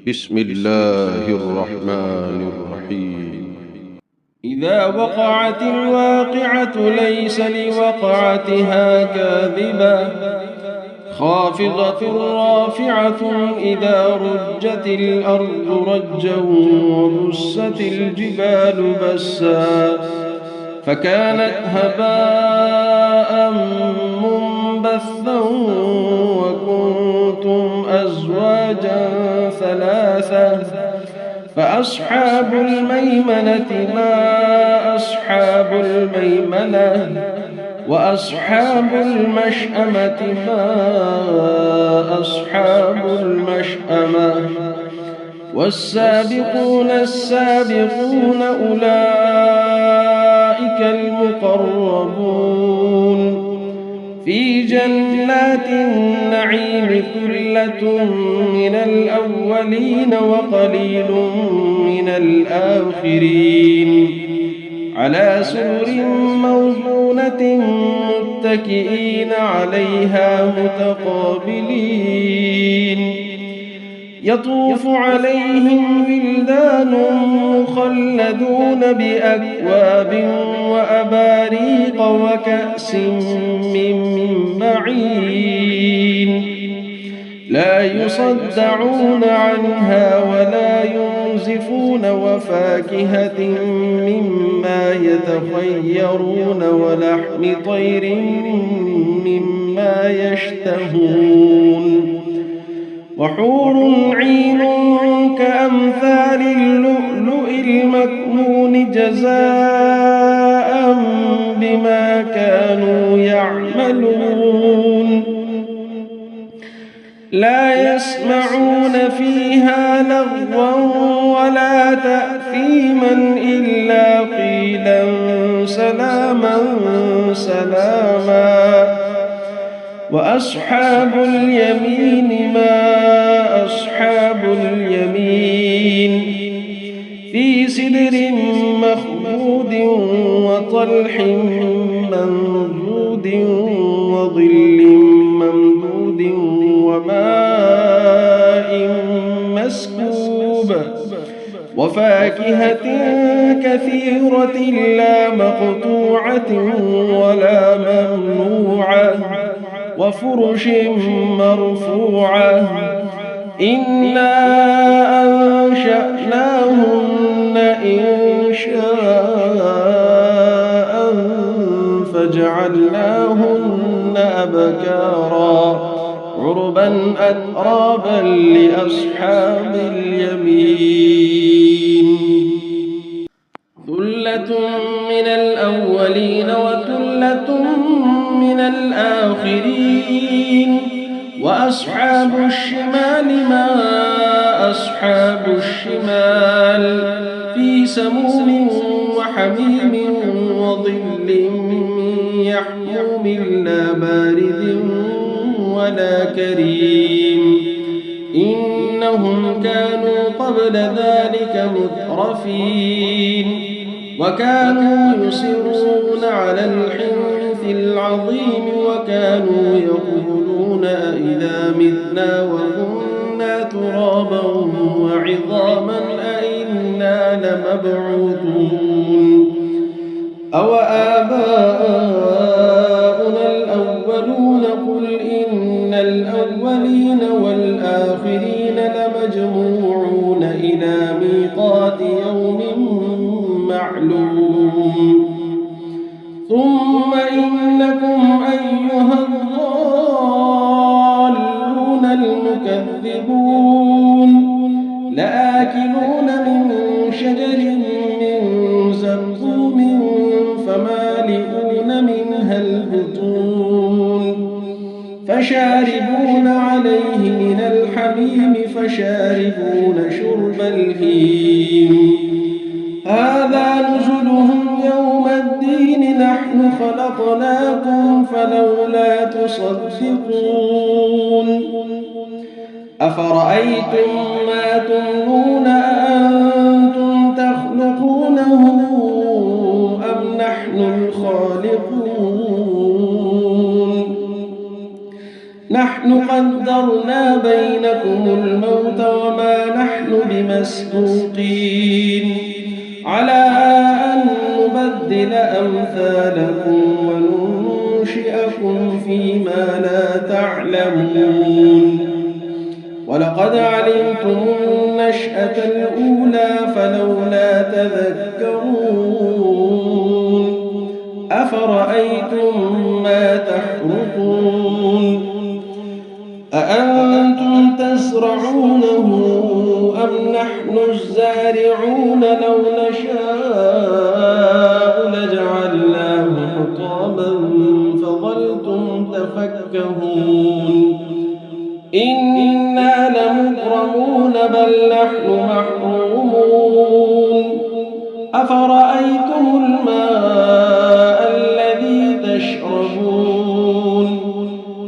بسم الله الرحمن الرحيم. إذا وقعت الواقعة ليس لوقعتها كاذبة خافضة رافعة إذا رجت الأرض رجا وبست الجبال بسا فكانت هباء منبثا وكنتم أزواجا ثلاثة فأصحاب الميمنة ما أصحاب الميمنة وأصحاب المشأمة ما أصحاب المشأمة والسابقون السابقون أولئك المقربون في جنات النعيم ثلة من الأولين وقليل من الآخرين على سرر موضونة متكئين عليها متقابلين يطوف عليهم ولدان مخلدون بأكواب وأباريق وكأس من معين لا يصدعون عنها ولا ينزفون وفاكهة مما يتخيرون ولحم طير مما يشتهون وحور عين كأمثال اللؤلؤ المكنون جزاء بما كانوا يعملون لا يسمعون فيها لغوا ولا تأثيما إلا قيلا سلاما سلاما وأصحاب اليمين ما أصحاب اليمين في سدر مخضود وطلح منضود وظل ممدود وماء مسكوب وفاكهة كثيرة لا مقطوعة ولا ممنوعة وفرش مرفوعة إنا أنشأناهن إنشاء فجعلناهن أبكارا عربا أترابا لأصحاب اليمين ثلة من الأولين وثلة من الآخرين وأصحاب الشمال ما أصحاب الشمال في سموم وحميم وظل يحموم لا بارد ولا كريم إنهم كانوا قبل ذلك مترفين وكانوا يصرون على الحنث العظيم وكانوا يقولون أئذا متنا وكنا ترابا وعظاما أئنا لمبعوثون أو آباؤنا الأولون قل إن الأولين والآخرين لمجموعون إلى ميقات يوم معلوم ثم إنكم أيها الضالون المكذبون لآكلون من شجر من زقوم فمالئون منها البطون فشاربون عليه من الحميم فشاربون شرب الهيم هذا نزلهم يوم الدين نحن خلقناكم فلولا تصدقون أفرأيتم ما تمنون أأنتم تخلقونه أم نحن الخالقون نحن قدرنا بينكم الموت وما نحن بمسبوقين على أن نبدل أمثالكم وننشئكم فيما لا تعلمون ولقد علمتم النشأة الأولى فلولا تذكرون أفرأيتم ما تحرثون أأنتم تزرعونه أم نحن الزارعون لو نشاء لجعلناه حطاما فظلتم تفكهون إنا لمغرمون بل نحن محرومون أفرأيتم الماء الذي تشربون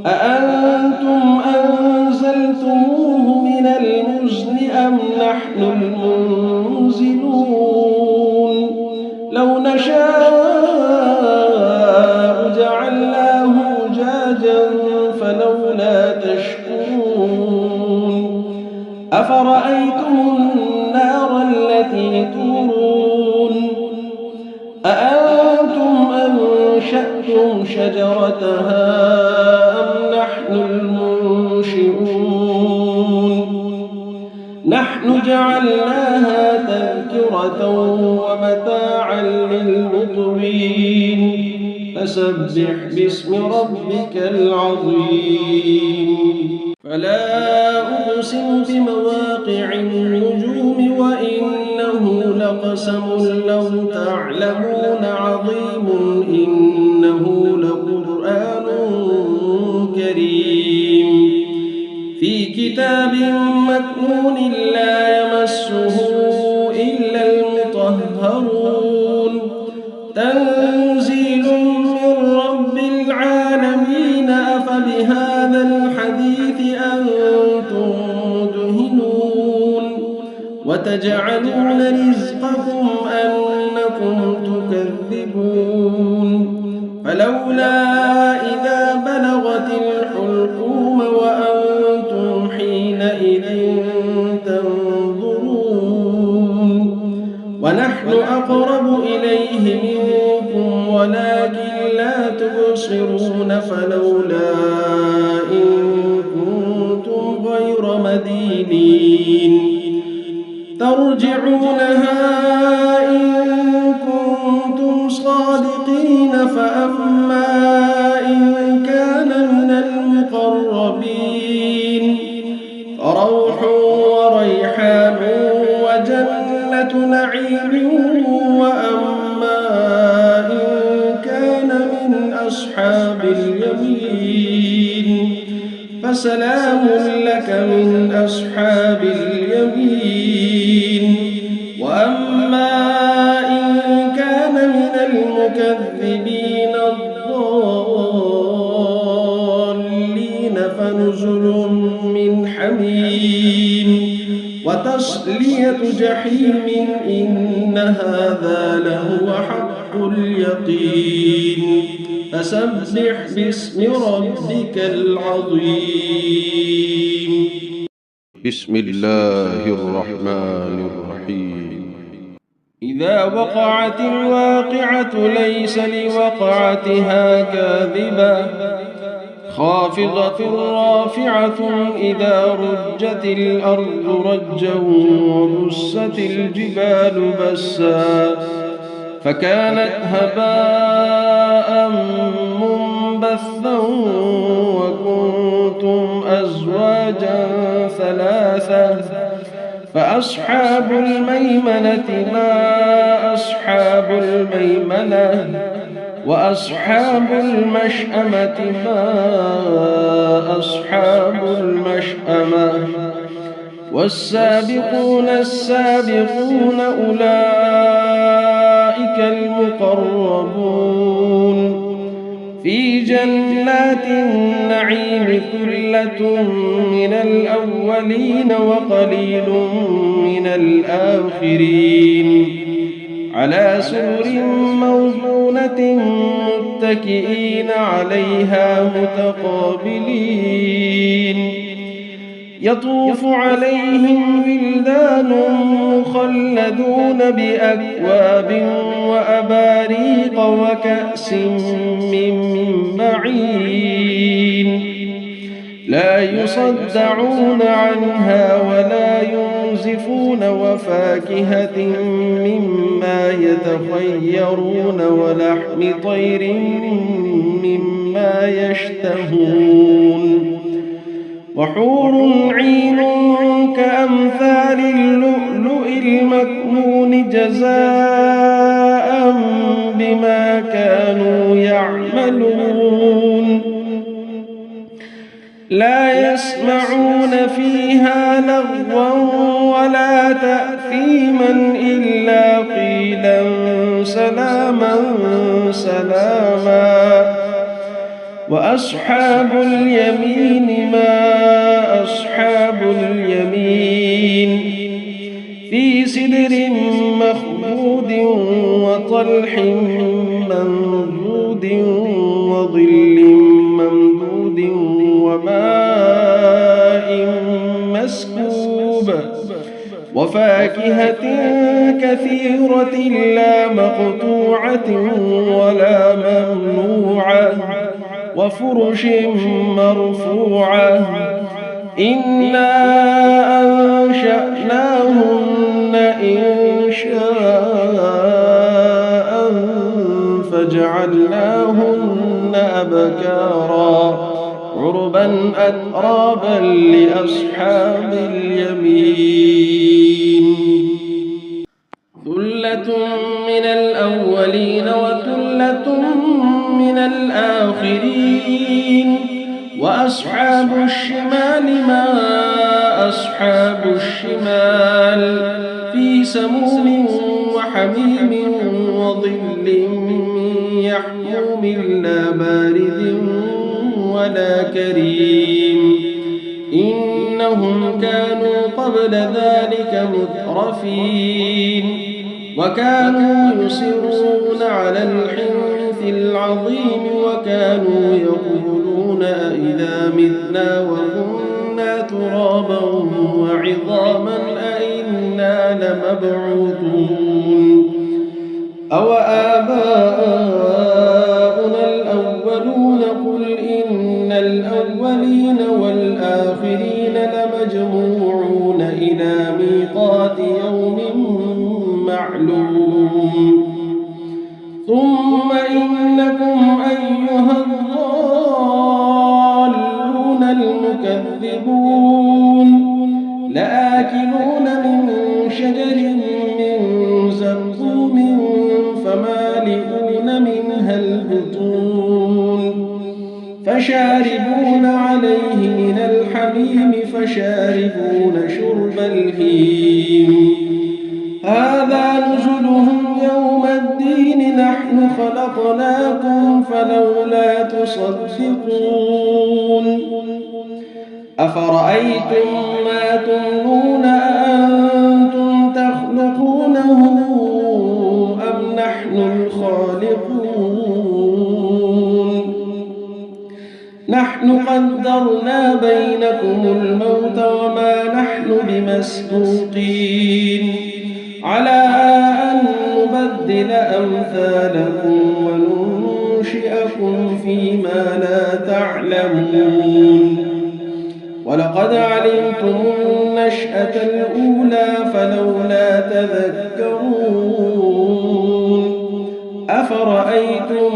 أأنتم أنزلتموه من المزن أم نحن المنزلون لو نشاء جعلناه أجاجا فلولا تشكرون أفرأيتم النار التي تورون أأنتم أنشأتم شجرتها أم نحن المنشئون نحن جعلناها تذكرة ومتاعا للمقوين فسبح باسم ربك العظيم فلا أقسم بمواقع النجوم وإنه لقسم لو تعلمون عظيم إنه لقرآن كريم في كتاب مكنون لا يمسه إلا المطهرون تنزيل من رب العالمين أفبهذا الحديث أنتم مدهنون وتجعلون رزقكم أنكم تكذبون فلولا إذا بلغت الحلقوم وأنتم حينئذ تنظرون ونحن أقرب إليه منكم ولكن لا تبصرون فلولا إن كنتم غير مدينين ترجعونها إن كنتم صادقين فأما إن كان من المقربين فروح وريحان وجنة نعيم وأما إن كان من أصحاب اليمين فسلام لك من أصحاب اليمين وأما إن كان من المكذبين الضالين فنزل من حميم وتصلية جحيم إن هذا لهو حق اليقين فسبح باسم ربك العظيم بسم الله الرحمن الرحيم إذا وقعت الواقعة ليس لوقعتها كاذبة خافضة رافعة إذا رجت الأرض رجا وبست الجبال بسا فكانت هباء منبثا وكنتم أزواجا ثلاثة فأصحاب الميمنة ما أصحاب الميمنة وأصحاب المشأمة ما أصحاب المشأمة والسابقون السابقون أولئك المقربون في جنات النعيم ثلة من الأولين وقليل من الآخرين على سرر موضونة متكئين عليها متقابلين يطوف عليهم ولدان بأكواب وأباريق وكأس من معين لا يصدعون عنها ولا ينزفون وفاكهة مما يتخيرون ولحم طير مما يشتهون وحور عين كأمثال اللؤلؤ المكنون جزاء بما كانوا يعملون لا يسمعون فيها لغوا ولا تأثيما إلا قيلا سلاما سلاما وأصحاب اليمين ما أصحاب اليمين في سدر مخضود وطلح منضود وظل ممدود وماء مسكوب وفاكهة كثيرة لا مقطوعة ولا ممنوعة وفرش مرفوعة إنا أنشأناهن إنشاء فجعلناهن أبكارا عربا أترابا لأصحاب اليمين ثلة من الأولين وثلة من الآخرين وأصحاب الشمال ما أصحاب الشمال في سموم وحميم وظل من يحموم لا بارد ولا كريم إنهم كانوا قبل ذلك مترفين وكانوا يصرون على الحنث العظيم وكانوا يقولون أئذا متنا وكنا ترابا وعظاما أئنا لمبعوثون أو آباؤنا الأولون قل إن الأولين والآخرين لمجموعون إلى ميقات يوم معلوم ثم إنكم أيها الضالون المكذبون لآكلون من شجر من زقوم فمالئون منها البطون فشاربون عليه من الحميم فشاربون شرب الهيم هذا نزلهم يوم الدين نحن خلقناكم فلولا تصدقون أفرأيتم ما تمنون أأنتم تخلقونه أم نحن الخالقون نحن قدرنا بينكم الموت وما نحن بمسبوقين على أن نبدل أمثالكم وننشئكم فيما لا تعلمون ولقد علمتم النشأة الأولى فلولا تذكرون أفرأيتم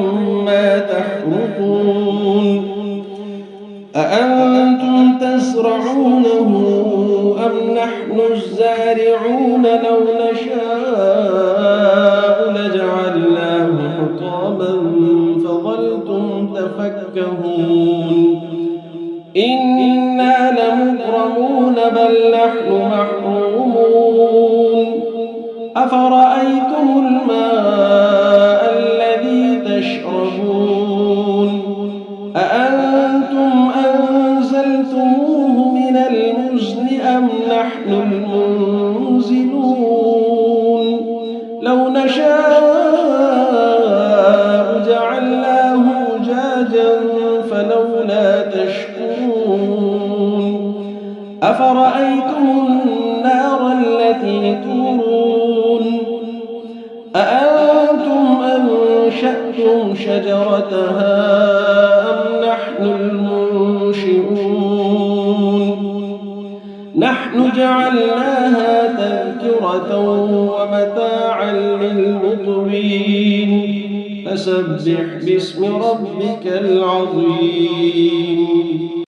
ما تحرثون أأنتم تزرعونه أم نحن الزارعون لو نشاء لجعلناه حطاما فظلتم تفكهون إنا لمغرمون بل نحن محرومون أفرأيتم الماء الذي تشربون أأنتم أنزلتموه من المزن أم نحن المنزلون لو نشاء جعلناه أجاجا فلولا تشكرون أفرأيتم النار التي تورون أنشأتم شجرتها أم نحن المنشئون نحن جعلناها تذكرة ومتاعا للمقوين فسبح باسم ربك العظيم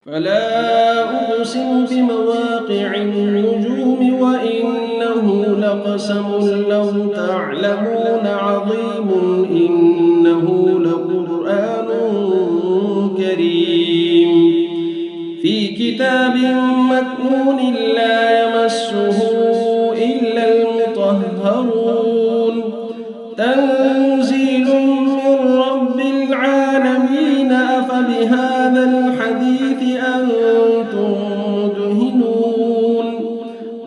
فلا أقسم بمواقع النجوم وإنه لقسم لو تعلمون عظيم إنه لقرآن كريم في كتاب مكنون لا يمسه إلا المطهرون تنزيل من رب العالمين أفبهذا الحديث أنتم مدهنون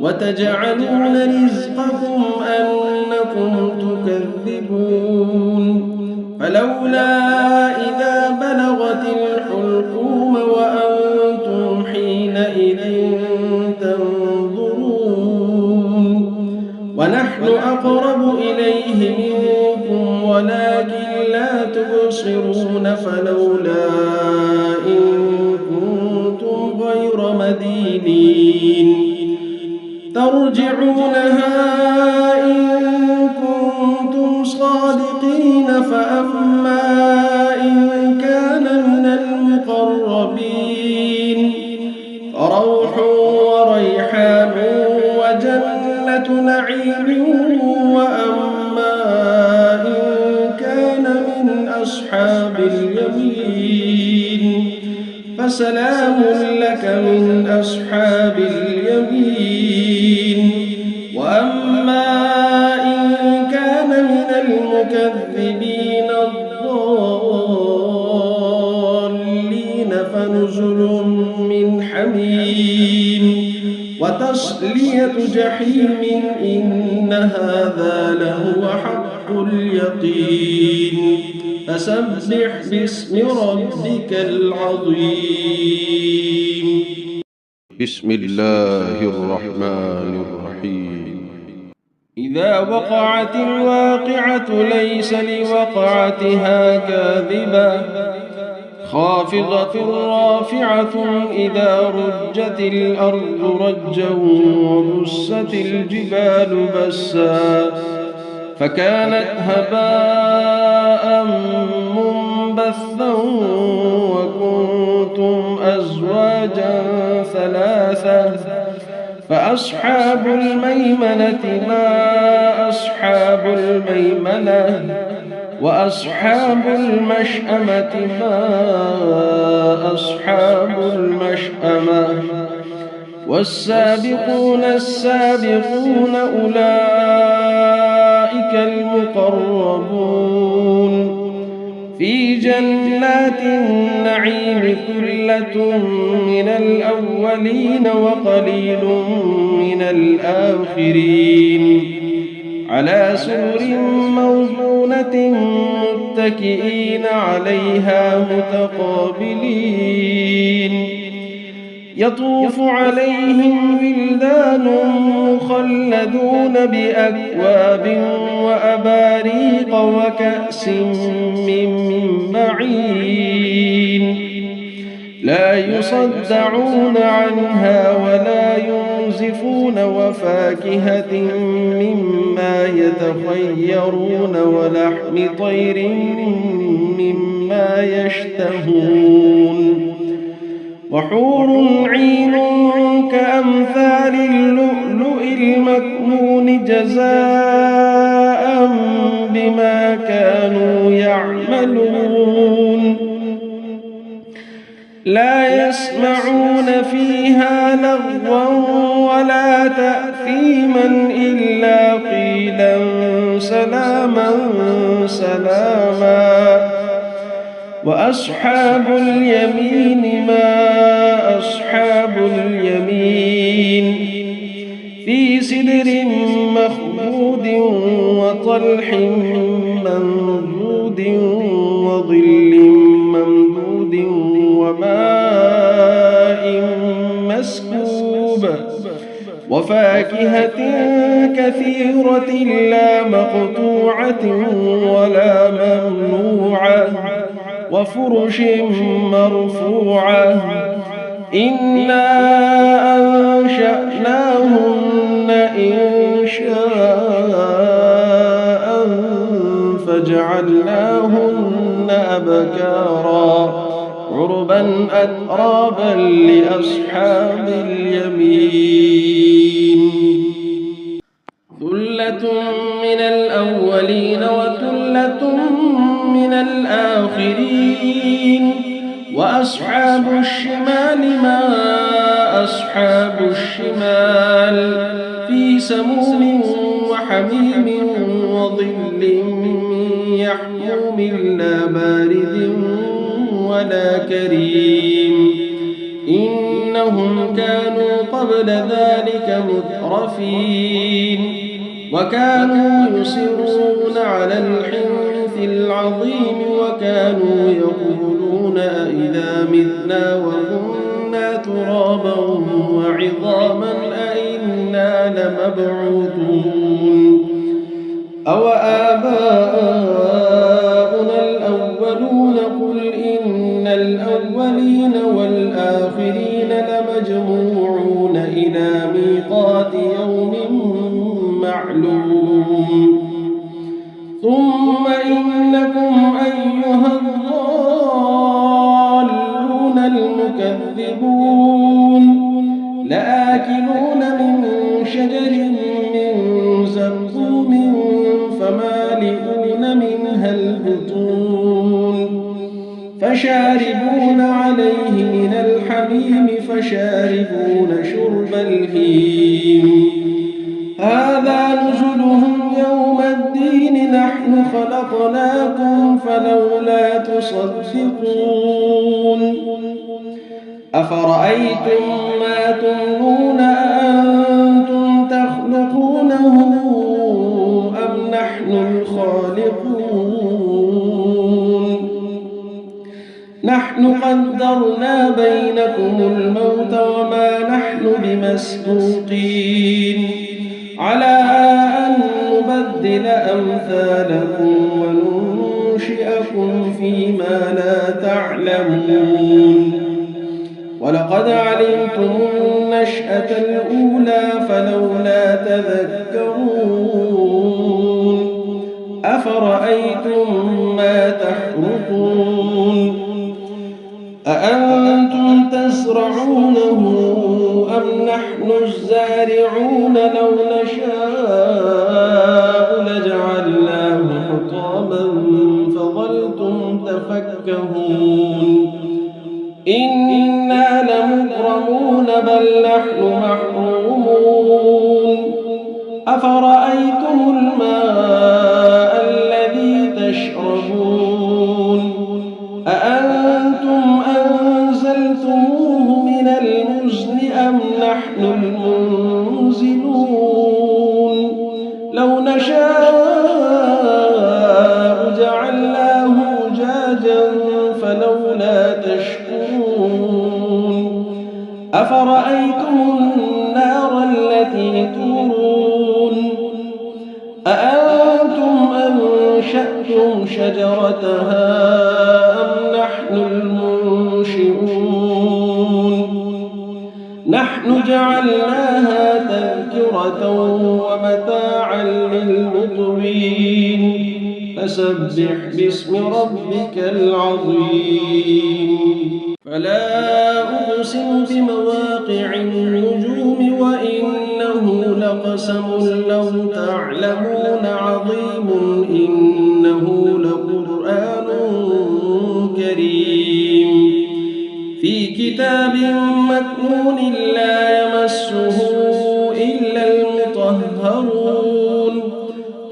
وتجعلون رزقكم أنكم تكذبون فلولا إذا بلغت الحلقوم وأنتم حينئذ تنظرون ونحن أقرب إليه منكم ولكن لا تبصرون فلولا إن كنتم غير مدينين ترجعونها إن كنتم صادقين فأما إن كان من المقربين فروح وريحان وجنة نعيم وأما إن كان من أصحاب اليمين فسلام لك من أصحاب اليمين وأما إن كان من المكذبين الضالين فنزل من حميم وتصلية جحيم إن هذا لهو حق اليقين فسبح باسم ربك العظيم بسم الله الرحمن الرحيم إذا وقعت الواقعة ليس لوقعتها كاذبة خافضة رافعة إذا رجت الأرض رجا وبست الجبال بسا فكانت هباء منبثا وكنتم أزواجا ثلاثة فأصحاب الميمنة ما أصحاب الميمنة وأصحاب المشأمة ما أصحاب المشأمة والسابقون السابقون أولئك المقربون في جنات النعيم ثلة من الأولين وقليل من الآخرين على سرر موضونة متكئين عليها متقابلين يطوف عليهم ولدان مخلدون بأكواب وأباريق وكأس من معين لا يصدعون عنها ولا ينزفون وفاكهة مما يتخيرون ولحم طير مما يشتهون وحور عين كأمثال اللؤلؤ المكنون جزاء بما كانوا يعملون لا يسمعون فيها لغوا ولا تأثيما إلا قيلا سلاما سلاما وأصحاب اليمين ما أصحاب اليمين في سدر مخضود وطلح منضود وظل ممدود وماء مسكوب وفاكهة كثيرة لا مقطوعة ولا ممنوعة وفرش مرفوعة إنا أنشأناهن إنشاء فجعلناهن أبكارا عربا أترابا لأصحاب اليمين ثلة من الأولين وثلة من الآخرين وأصحاب الشمال ما أصحاب الشمال في سموم وحميم وظل من يحموم لا بارد ولا كريم إنهم كانوا قبل ذلك مترفين وكانوا يصرون على الحنث العظيم وكانوا يقولون أئذا متنا وكنا ترابا وعظاما أئنا لمبعوثون أو آباؤنا الأولون قل إن الأولين والآخرين لمجموعون إلى ميقات يوم معلوم ثم إنكم أيها الضالون المكذبون لآكلون من شجر من زقوم فمالئون منها البطون فشاربون عليه من الحميم فشاربون شرب الهيم هذا نزلهم يوم الدين نحن خلقناكم فلولا تصدقون أفرأيتم ما تمنون أأنتم تخلقونه أم نحن الخالقون نحن قدرنا بينكم الموت وما نحن بمسبوقين على أن نبدل أمثالكم وننشئكم فيما لا تعلمون ولقد علمتم النشأة الأولى فلولا تذكرون أفرأيتم ما تحرثون أأنتم تزرعونه أم نحن الزارعون لو نشاء لجعلناه حطاما فظلتم تفكهون إنا لمكرمون بل نحن محرومون أفرأيتم الماء الذي تشربون أأنتم أنزلتموه من المزن أم نحن المنزلون لو نشاء جعلناه أجاجا فلولا تشكرون أفرأيتم النار التي تورون أأنتم أنشأتم شجرتها أم نحن المنشئون نحن جعلناها تذكرة ومتاعا للمقوين فسبح باسم ربك العظيم فلا أقسم بمواقع النجوم وإنه لقسم لو تعلمون عظيم إنه لقرآن كريم في كتاب مكنون لا يمسه إلا المطهرون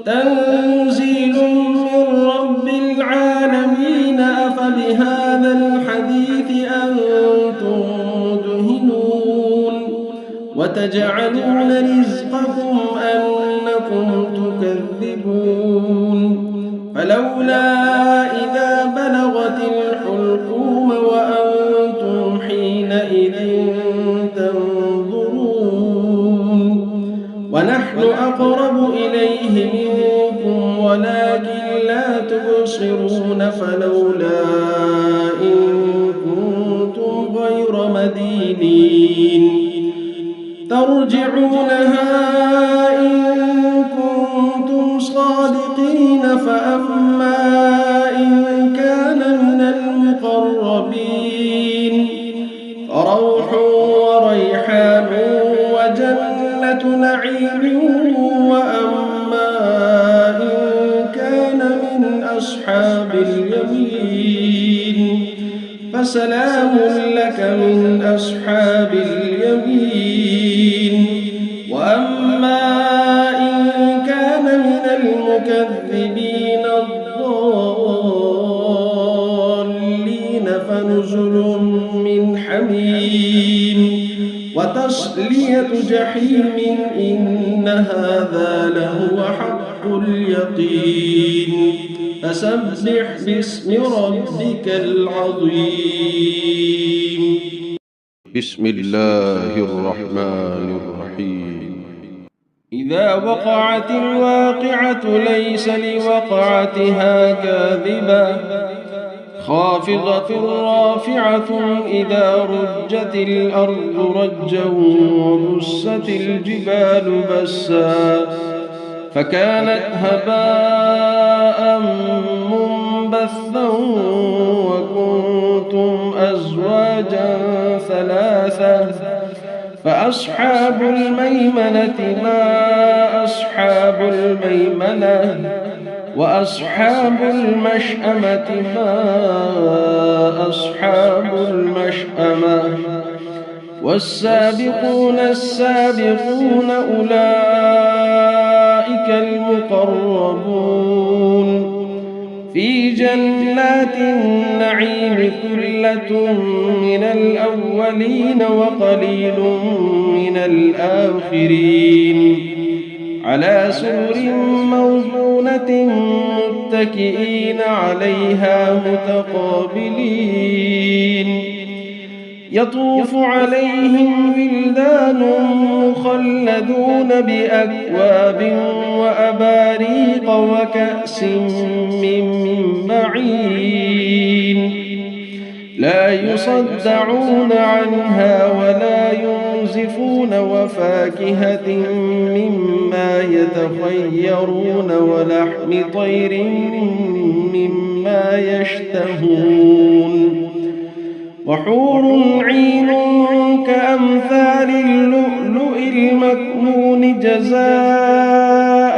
تنزيل من رب العالمين أفبهذا الحديث أنتم مدهنون وتجعلون رزقكم أنكم تكذبون فلولا إذا بلغت الحلقوم وأنتم حينئذ تنظرون ونحن أقرب إليه منكم ولكن لا تبصرون فلولا إن كنتم غير مدينين ترجعونها إن كنتم صادقين فأما إن كان من المقربين فروح وريحان وجنة نعيم وأما إن كان من أصحاب اليمين فسلام لك من أصحاب اليمين وأما إن كان من المكذبين الضالين فنزل من حميم وتصلية جحيم إن هذا لهو حق اليقين فسبح باسم ربك العظيم. بسم الله الرحمن الرحيم. إذا وقعت الواقعة ليس لوقعتها كاذبة خافضة رافعة إذا رجت الأرض رجا وبست الجبال بسا فكانت هباء منبثا وكنتم أزواجا ثلاثة فأصحاب الميمنة ما أصحاب الميمنة وأصحاب المشأمة ما أصحاب المشأمة والسابقون السابقون أولئك المقربون في جنات النعيم ثلة من الأولين وقليل من الآخرين على سرر موضونة متكئين عليها متقابلين يطوف عليهم ولدان مخلدون بأكواب وأباريق وكأس من معين لا يصدعون عنها ولا ينزفون وفاكهة مما يتخيرون ولحم طير مما يشتهون وحور عين كأمثال اللؤلؤ المكنون جزاء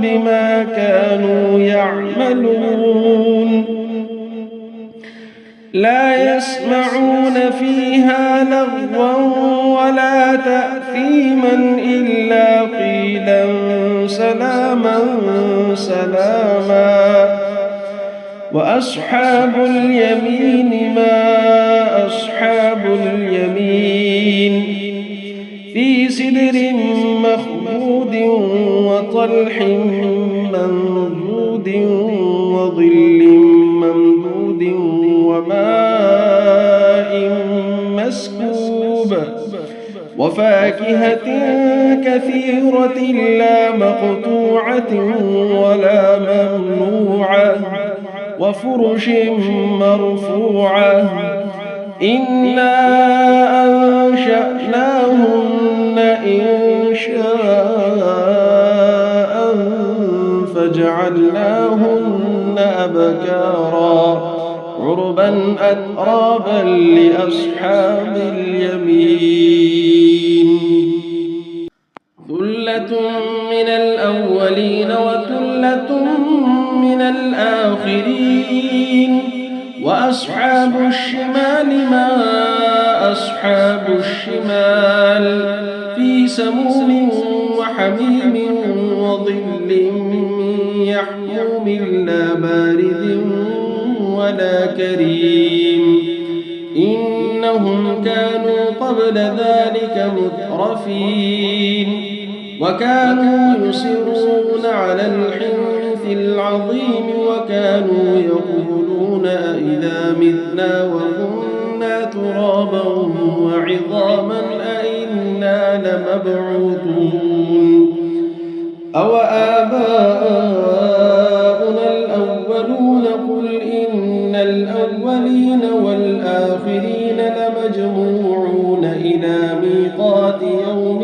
بما كانوا يعملون لا يسمعون فيها لغوا ولا تأثيما إلا قيلا سلاما سلاما وأصحاب اليمين ما أصحاب اليمين في سدر مخضود وطلح منضود وظل ممدود وماء مسكوب وفاكهة كثيرة لا مقطوعة ولا ممنوعة وفرش مرفوعة إنا أنشأناهن إنشاء فجعلناهن أبكارا عربا أترابا لأصحاب اليمين ثلة من الأولين وثلة من الآخرين وأصحاب الشمال ما أصحاب الشمال في سموم وحميم وظل من يحموم لا بارد ولا كريم إنهم كانوا قبل ذلك مترفين وكانوا يصرون على الحنث العظيم وكانوا يقولون أئذا متنا وكنا ترابا وعظاما أئنا لمبعوثون أوآباؤنا الأولون قل إن الأولين والآخرين لمجموعون إلى ميقات يوم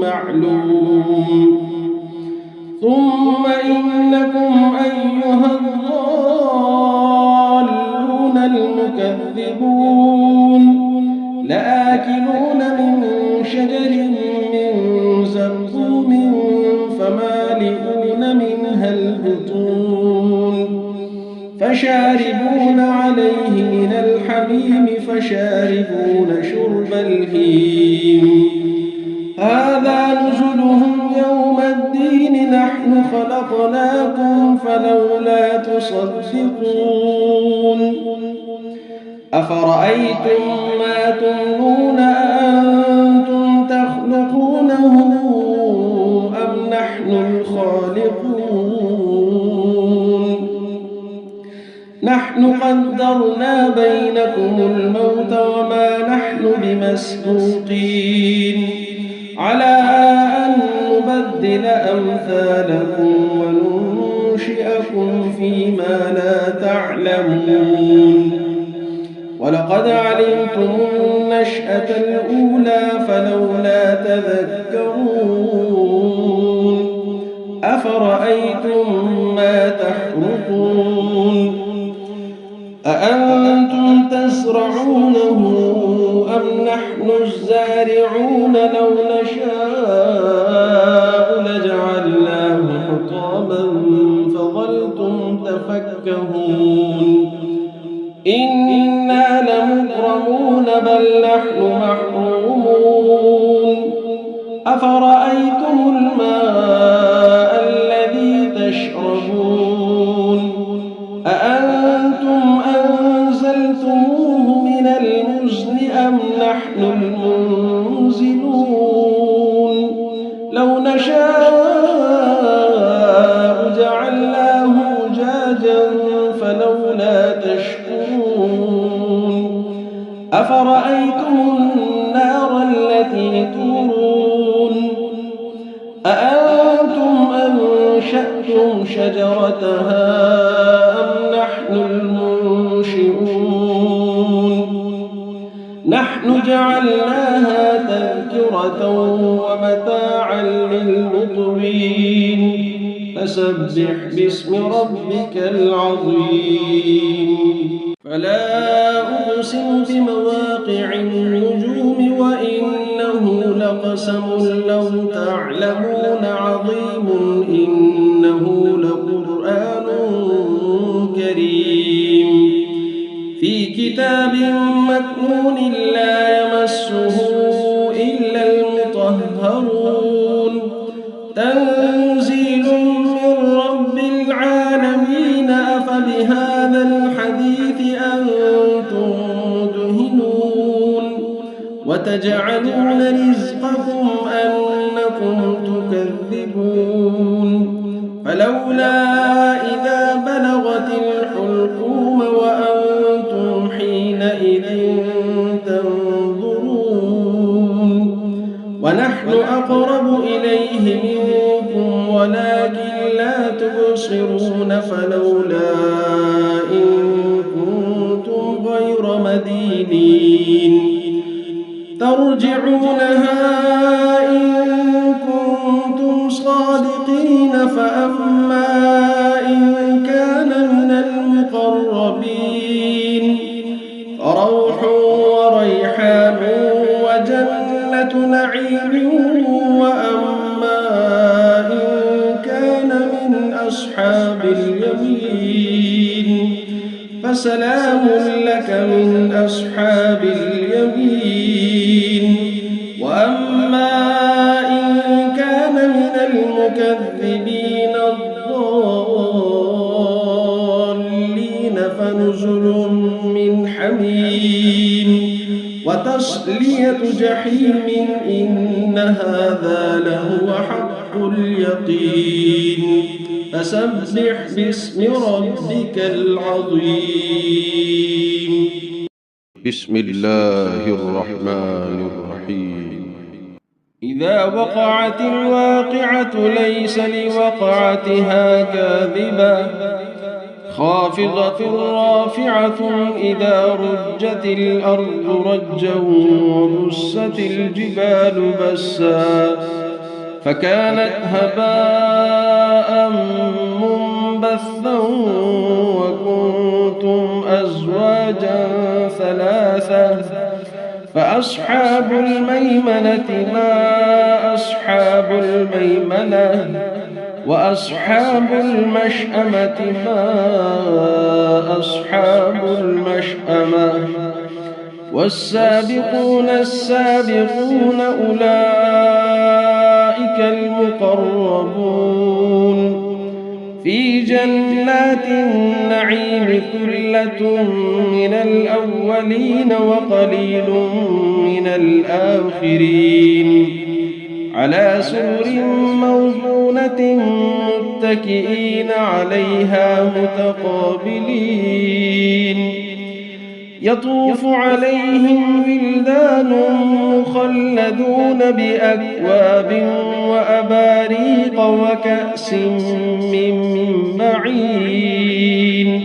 معلوم ثم إنكم أيها الضالون المكذبون لآكلون من شجر من زقوم فمالئون منها البطون فشاربون عليه من الحميم فشاربون شرب الهيم هذا نزلهم يوم الدين نحن خلقناكم فلولا تصدقون أفرأيتم ما تمنون أأنتم تخلقونه أم نحن الخالقون نحن قدرنا بينكم الموت وما نحن بمسبوقين على أن نبدل أمثالكم وننشئكم فيما لا تعلمون ولقد علمتم النشأة الأولى فلولا تذكرون أفرأيتم ما تحرثون أأنتم تزرعونه أم نحن الزارعون لو نشاء لجعلناه حطاما فظلتم تفكهون إنا لمغرمون بل نحن محرومون أفرأيتم الماء الذي تشربون أأنتم أنزلتموه من المزن أم نحن المنزلون لو نشاء جعلناه أجاجا فلولا تشكرون أفرأيتم النار التي تورون أأنتم أنشأتم شجرتها أم نحن المنشئون نحن جعلناها تذكرة ومتاعا للمقوين فسبح باسم ربك العظيم فلا أقسم بمواقع النجوم وإنه لقسم لو تعلمون عظيم إنه لقرآن كريم في كتاب مكنون لا يمسه إلا المطهرون تنزيل من رب العالمين أفبهذا الحديث أنتم مدهنون وتجعلون رزقكم أنكم تكذبون فلولا إذا بلغت الحلقوم وأنتم حينئذ تنظرون ونحن أقرب إليه منكم ولكن لا تبصرون فلولا إن كنتم غير مدينين ترجعونها إن كنتم صادقين فأما إن كان من المقربين فروح وريحان وجنة نعيم وأما إن كان من أصحاب اليمين فسلام لك من أصحاب اليمين وأما إن كان من المكذبين الضالين فنزل من حميم وتصلية جحيم إن هذا لهو حق اليقين فسبح باسم ربك العظيم بسم الله الرحمن الرحيم إذا وقعت الواقعة ليس لوقعتها كاذبة خافضة رافعة إذا رجت الأرض رجا وبست الجبال بسا فكانت هباء منبثا وكنتم أزواجا ثلاثة فأصحاب الميمنة ما أصحاب الميمنة وأصحاب المشأمة ما أصحاب المشأمة والسابقون السابقون أولئك المقربون في جنات النعيم ثلة من الأولين وقليل من الآخرين على سرر موضونة متكئين عليها متقابلين يطوف عليهم ولدان مخلدون بأكواب وأباريق وكأس من معين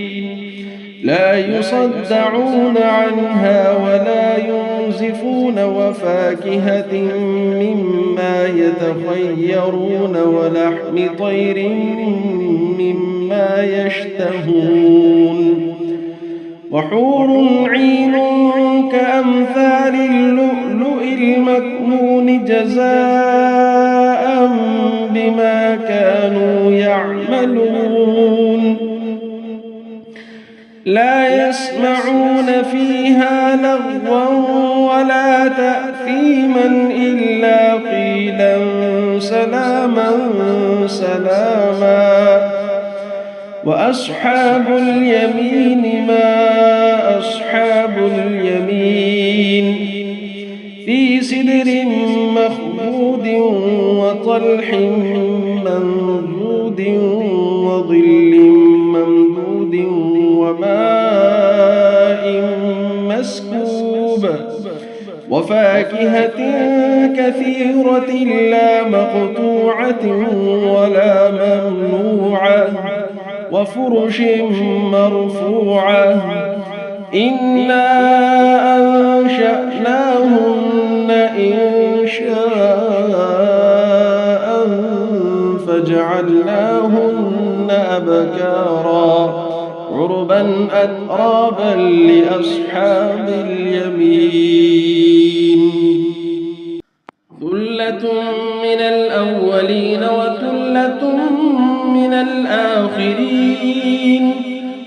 لا يصدعون عنها ولا ينزفون وفاكهة مما يتخيرون ولحم طير مما يشتهون وحور عين كأمثال اللؤلؤ المكنون جزاء بما كانوا يعملون لا يسمعون فيها لغوا ولا تأثيما إلا قيلا سلاما سلاما وأصحاب اليمين ما أصحاب اليمين في سدر مخضود وطلح منضود وظل ممدود وماء مسكوب وفاكهة كثيرة لا مقطوعة ولا ممنوعة وفرش مرفوعة إنا أنشأناهن إنشاء فجعلناهن أبكارا عربا أترابا لأصحاب اليمين ثلة من الأولين وثلة من الآخرين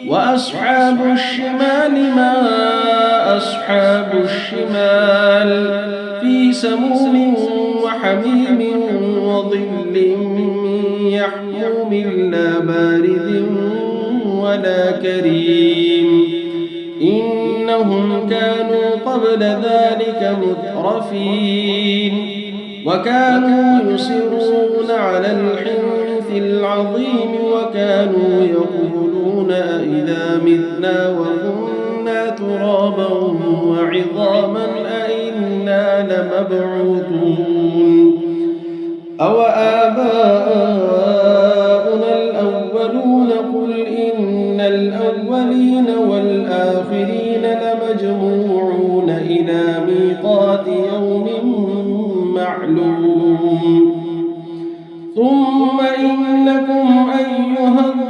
وأصحاب الشمال ما أصحاب الشمال في سموم وحميم وظل من يحموم لا بارد ولا كريم إنهم كانوا قبل ذلك مترفين وكانوا يصرون على الحنث العظيم وكانوا يقولون أئذا متنا وكنا ترابا وعظاما أئنا لمبعوثون أو آباؤنا الأولون قل إن الأولين والآخرين لمجموعون إلى ميقات يوم معلوم ثم إنكم أيها الضالون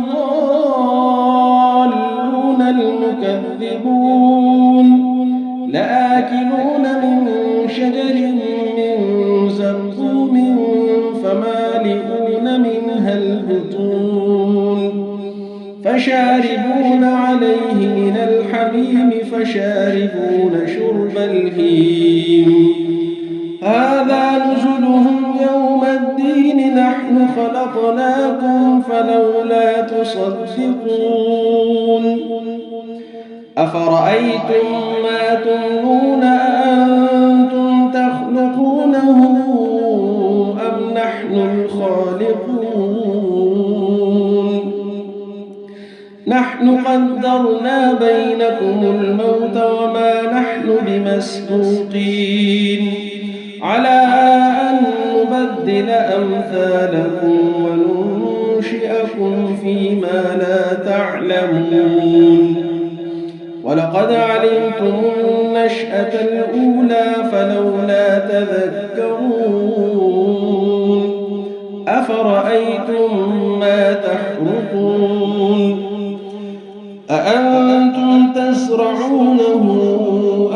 المكذبون لآكلون من شجر من زقوم فمالئون منها البطون فشاربون عليه من الحميم فشاربون شرب الهيم هذا نزلهم يوم الدين نحن خلقناكم فلولا تصدقون أفرأيتم ما تمنون أأنتم تخلقونه أم نحن الخالقون نحن قدرنا بينكم الموت وما نحن بمسبوقين على أن نبدل أمثالكم وننشئكم فيما لا تعلمون ولقد علمتم النشأة الأولى فلولا تذكرون أفرأيتم ما تحرثون أأنتم تزرعونه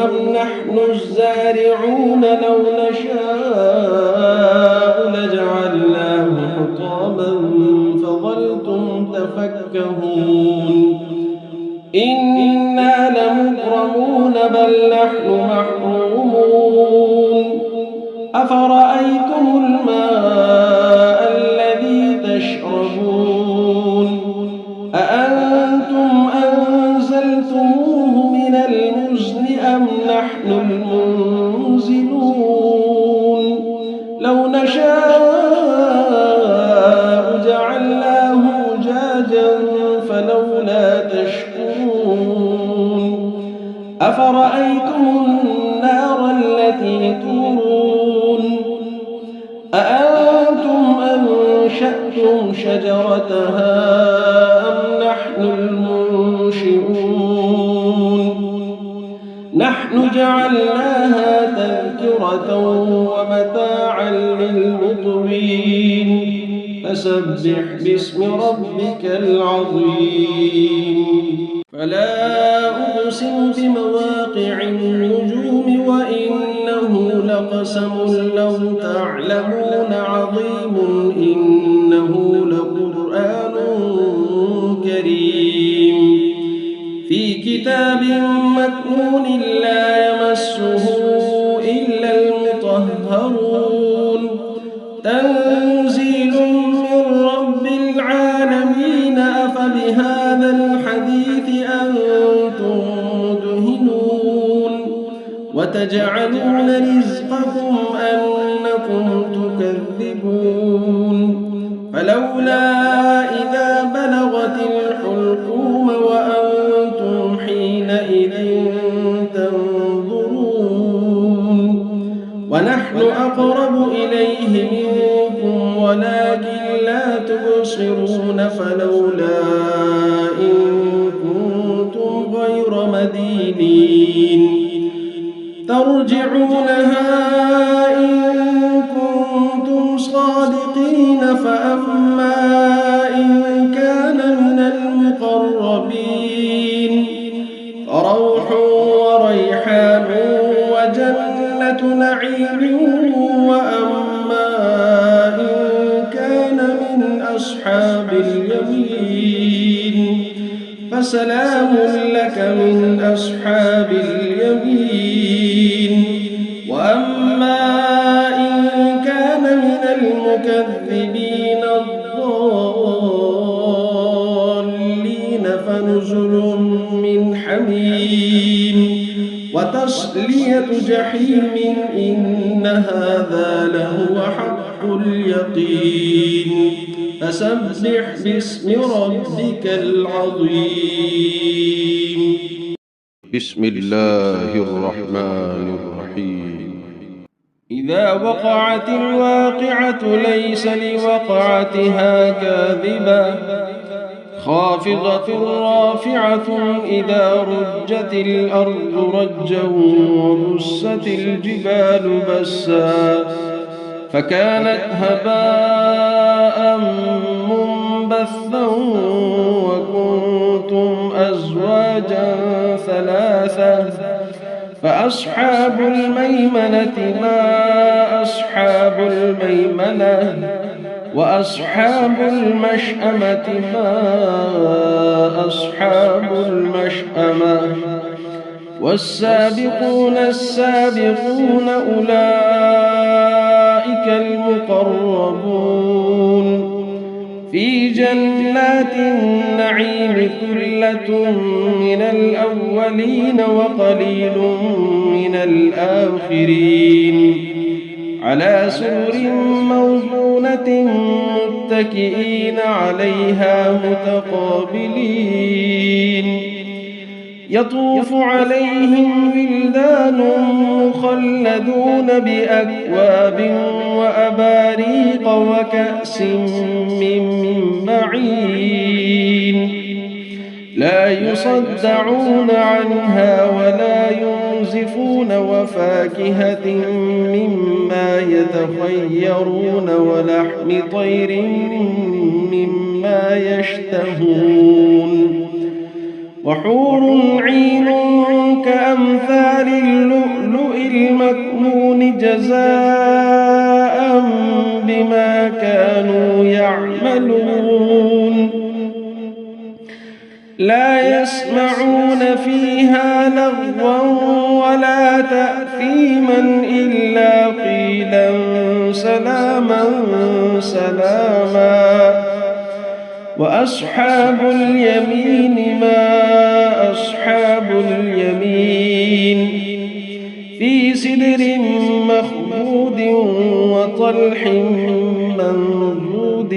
أم نحن الزارعون لو نشاء لجعلناه حطاما فظلتم تفكهون إنا لمغرمون بل نحن محرومون أفرأيتم الماء الذي تشربون أأنتم أنزلتموه من المزن أم نحن المنزلون لو نشاء جعلناه أجاجا فلولا تشكرون أفرأيتم النار التي تورون أأنتم أنشأتم شجرتها أم نحن المنشئون نحن جعلناها تذكرة ومتاعا للمقوين فسبح باسم ربك العظيم فلا أقسم بمواقع النجوم وإنه لقسم لو تعلمون عظيم إنه لقرآن كريم في كتاب مكنون لا يمسه إلا المطهرون تنزيل من رب العالمين أفبهذا الحديث أنتم مدهنون وتجعلون رزقكم أنكم تكذبون فلولا إذا بلغت الحلقوم وأنتم حينئذ تنظرون ونحن أقرب إليه منكم ولكن لا تبصرون فلولا إن كنتم غير مدينين ترجعونها إن كنتم صادقين فأما إن كان من المقربين فروح وريحان وجنة نعيم وأما إن كان من أصحاب اليمين فسلام لك من أصحاب اليمين وأما إن كان من المكذبين الضالين فنزل من حميم وتصلية جحيم إن هذا لهو حق اليقين فسبح باسم ربك العظيم بسم الله الرحمن الرحيم إذا وقعت الواقعة ليس لوقعتها كاذبة خافضة رافعة إذا رجت الأرض رجا وبست الجبال بسا فكانت هباء منبثا وكنتم أزواجا ثلاثة فأصحاب الميمنة ما أصحاب الميمنة وأصحاب المشأمة ما أصحاب المشأمة والسابقون السابقون أولئك المقربون في جنات النعيم ثلة من الأولين وقليل من الآخرين على سرر موضونة متكئين عليها متقابلين يطوف عليهم ولدان مخلدون بأكواب وأباريق وكأس من معين لا يصدعون عنها ولا ينزفون وفاكهة مما يتخيرون ولحم طير مما يشتهون وحور عين كأمثال اللؤلؤ المكنون جزاء بما كانوا يعملون لا يسمعون فيها لغوا ولا تأثيما إلا قيلا سلاما سلاما وأصحاب اليمين ما أصحاب اليمين في سدر مخضود وطلح منضود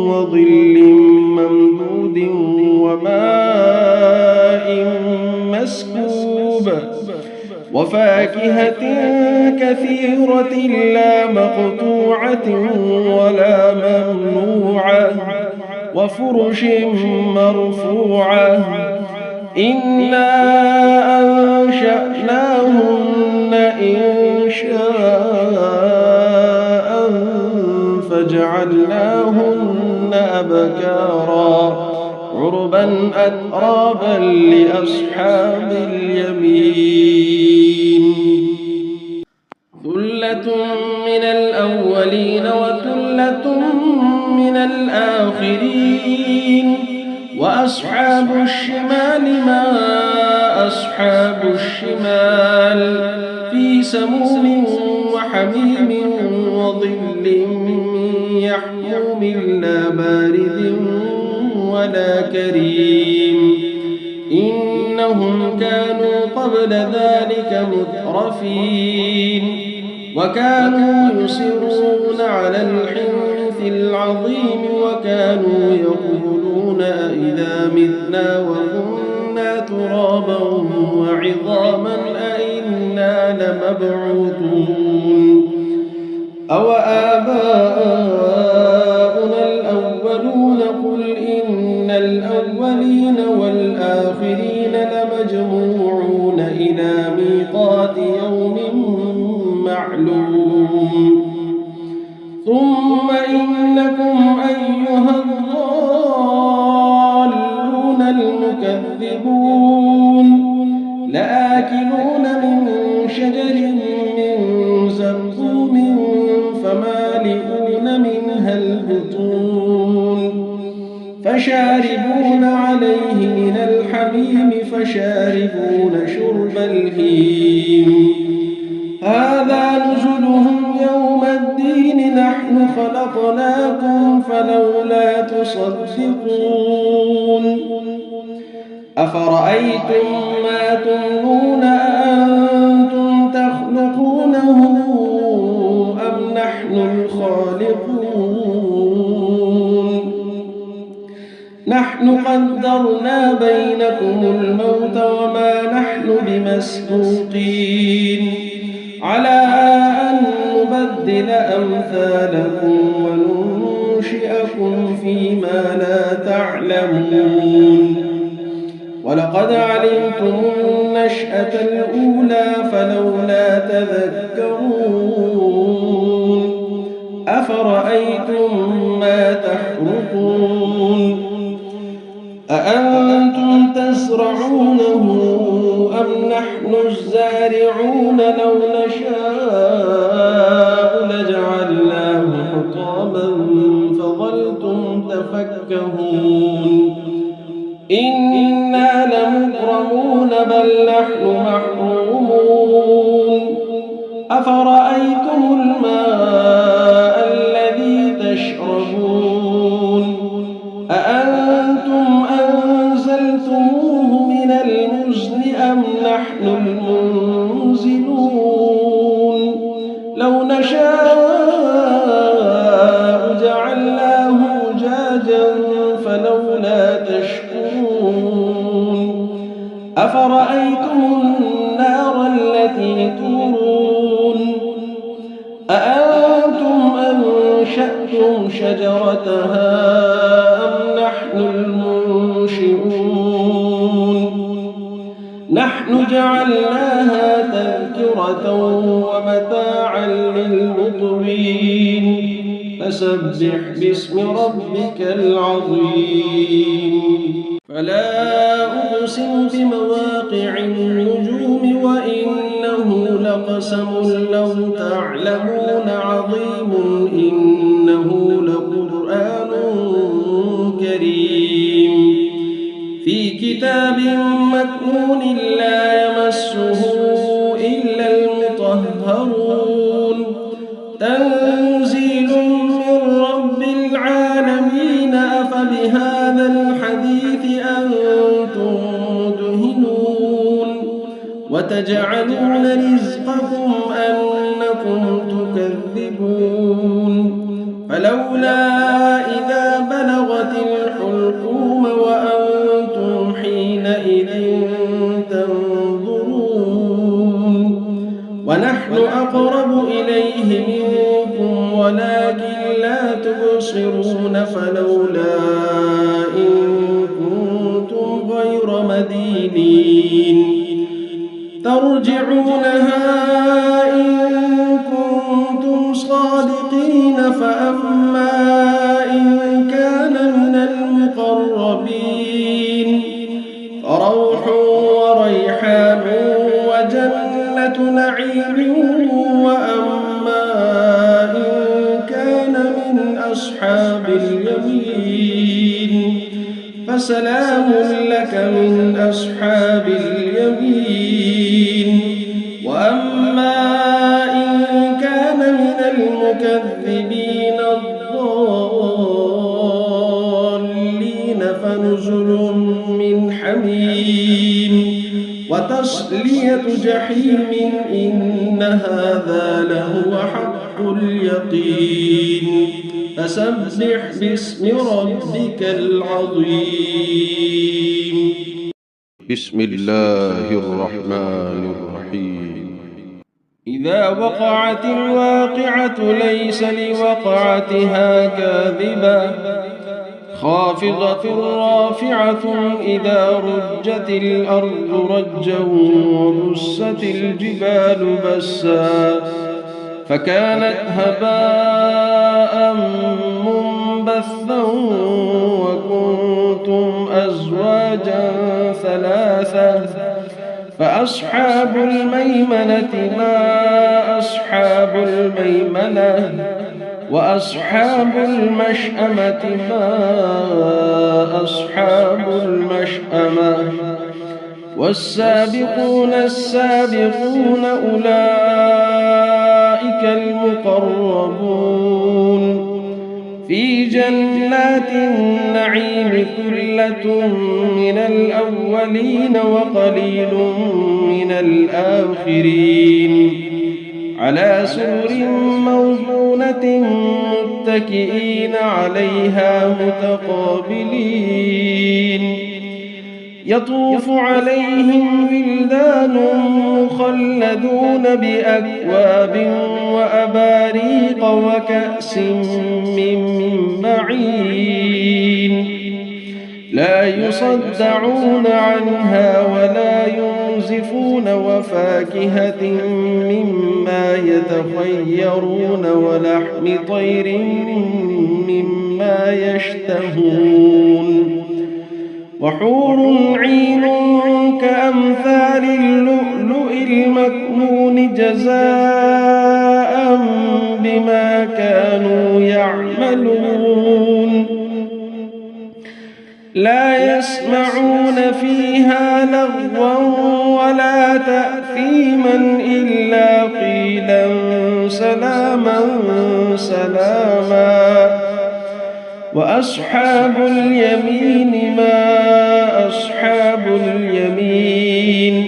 وظل ممدود وماء مسكوب وفاكهة كثيرة لا مقطوعة ولا ممنوعة وفرش مرفوعة إنا أنشأناهن إنشاء فجعلناهن أبكارا عربا أترابا لأصحاب اليمين ثلة من الأولين وثلة من الآخرين وأصحاب الشمال ما أصحاب الشمال في سموم وحميم وظل من يحموم لا بارد ولا كريم إنهم كانوا قبل ذلك مترفين وكانوا يصرون على الحنث العظيم وكانوا يقولون أئذا متنا وكنا ترابا وعظاما أئنا لمبعوثون أو آباؤنا الأولون قل إن الأولين والآخرين لمجموعون إلى ميقات يوم معلوم ثم إنكم أيها الضالون المكذبون لآكلون من شجر من زقوم فمالئون منها البطون فشاربون عليه من الحميم فشاربون شرب الهيم هذا نزلهم يوم الدين نحن خلقناكم فلولا تصدقون أفرأيتم ما تمنون أأنتم تخلقونه أم نحن الخالقون نحن قدرنا بينكم الموت وما نحن بمسبوقين على أن نبدل أمثالكم وننشئكم فيما لا تعلمون ولقد علمتم النشأة الأولى فلولا تذكرون أفرأيتم ما تحرثون أأنتم تزرعونه أم نحن الزارعون لو نشاء لجعلناه حطاما فظلتم تفكهون إنا لمكرمون بل نحن محرومون أفرأيتم الماء الذي تشربون أأنتم أنزلتموه من المزن أم نحن المنزلون لو نشاء جعلناه أجاجا فلولا تشكرون أفرأيتم النار التي تورون أأنتم أنشأتم شجرتها أم نحن المنشئون نحن جعلناها تذكرة ومتاعا للمقوين فسبح باسم ربك العظيم فلا أقسم بمواقع النجوم وإنه لقسم لو تعلمون عظيم إنه لقرآن كريم في كتاب مكنون لا يمسه إلا المطهرون تنزيل من رب العالمين أفبهذا الحديث أنتم مدهنون وتجعلون رزقكم أنكم تكذبون فلولا إذا بلغت الحلقوم وأنتم حينئذ تنظرون ونحن أقرب إليه منكم ولكن لا تبصرون فلولا إن كنتم غير مدينين ترجعونها إن كنتم صادقين فأما إن كان من المقربين فروح وريحان وجنة نعيم وأما إن كان من أصحاب اليمين فسلام لك من أصحاب اليمين وأما إن كان من المكذبين الضالين فنزل من حميم وتصلية جحيم إن هذا لهو حق اليقين فسبح باسم ربك العظيم بسم الله الرحمن الرحيم إذا وقعت الواقعة ليس لوقعتها كاذبة خافضة رافعة إذا رجت الأرض رجا وبست الجبال بسا فكانت هباء منبثا وكنتم أزواجا ثلاثة فأصحاب الميمنة ما أصحاب الميمنة وأصحاب المشأمة ما أصحاب المشأمة والسابقون السابقون أولئك المقربون في جنات النعيم ثلة من الأولين وقليل من الآخرين على سرر موضونة متكئين عليها متقابلين يطوف عليهم ولدان مخلدون بأكواب وأباريق وكأس من معين لا يصدعون عنها ولا ينزفون وفاكهة مما يتخيرون ولحم طير مما يشتهون وحور عين كأمثال اللؤلؤ المكنون جزاء بما كانوا يعملون لا يسمعون فيها لغوا ولا تأثيما إلا قيلا سلاما سلاما وأصحاب اليمين ما أصحاب اليمين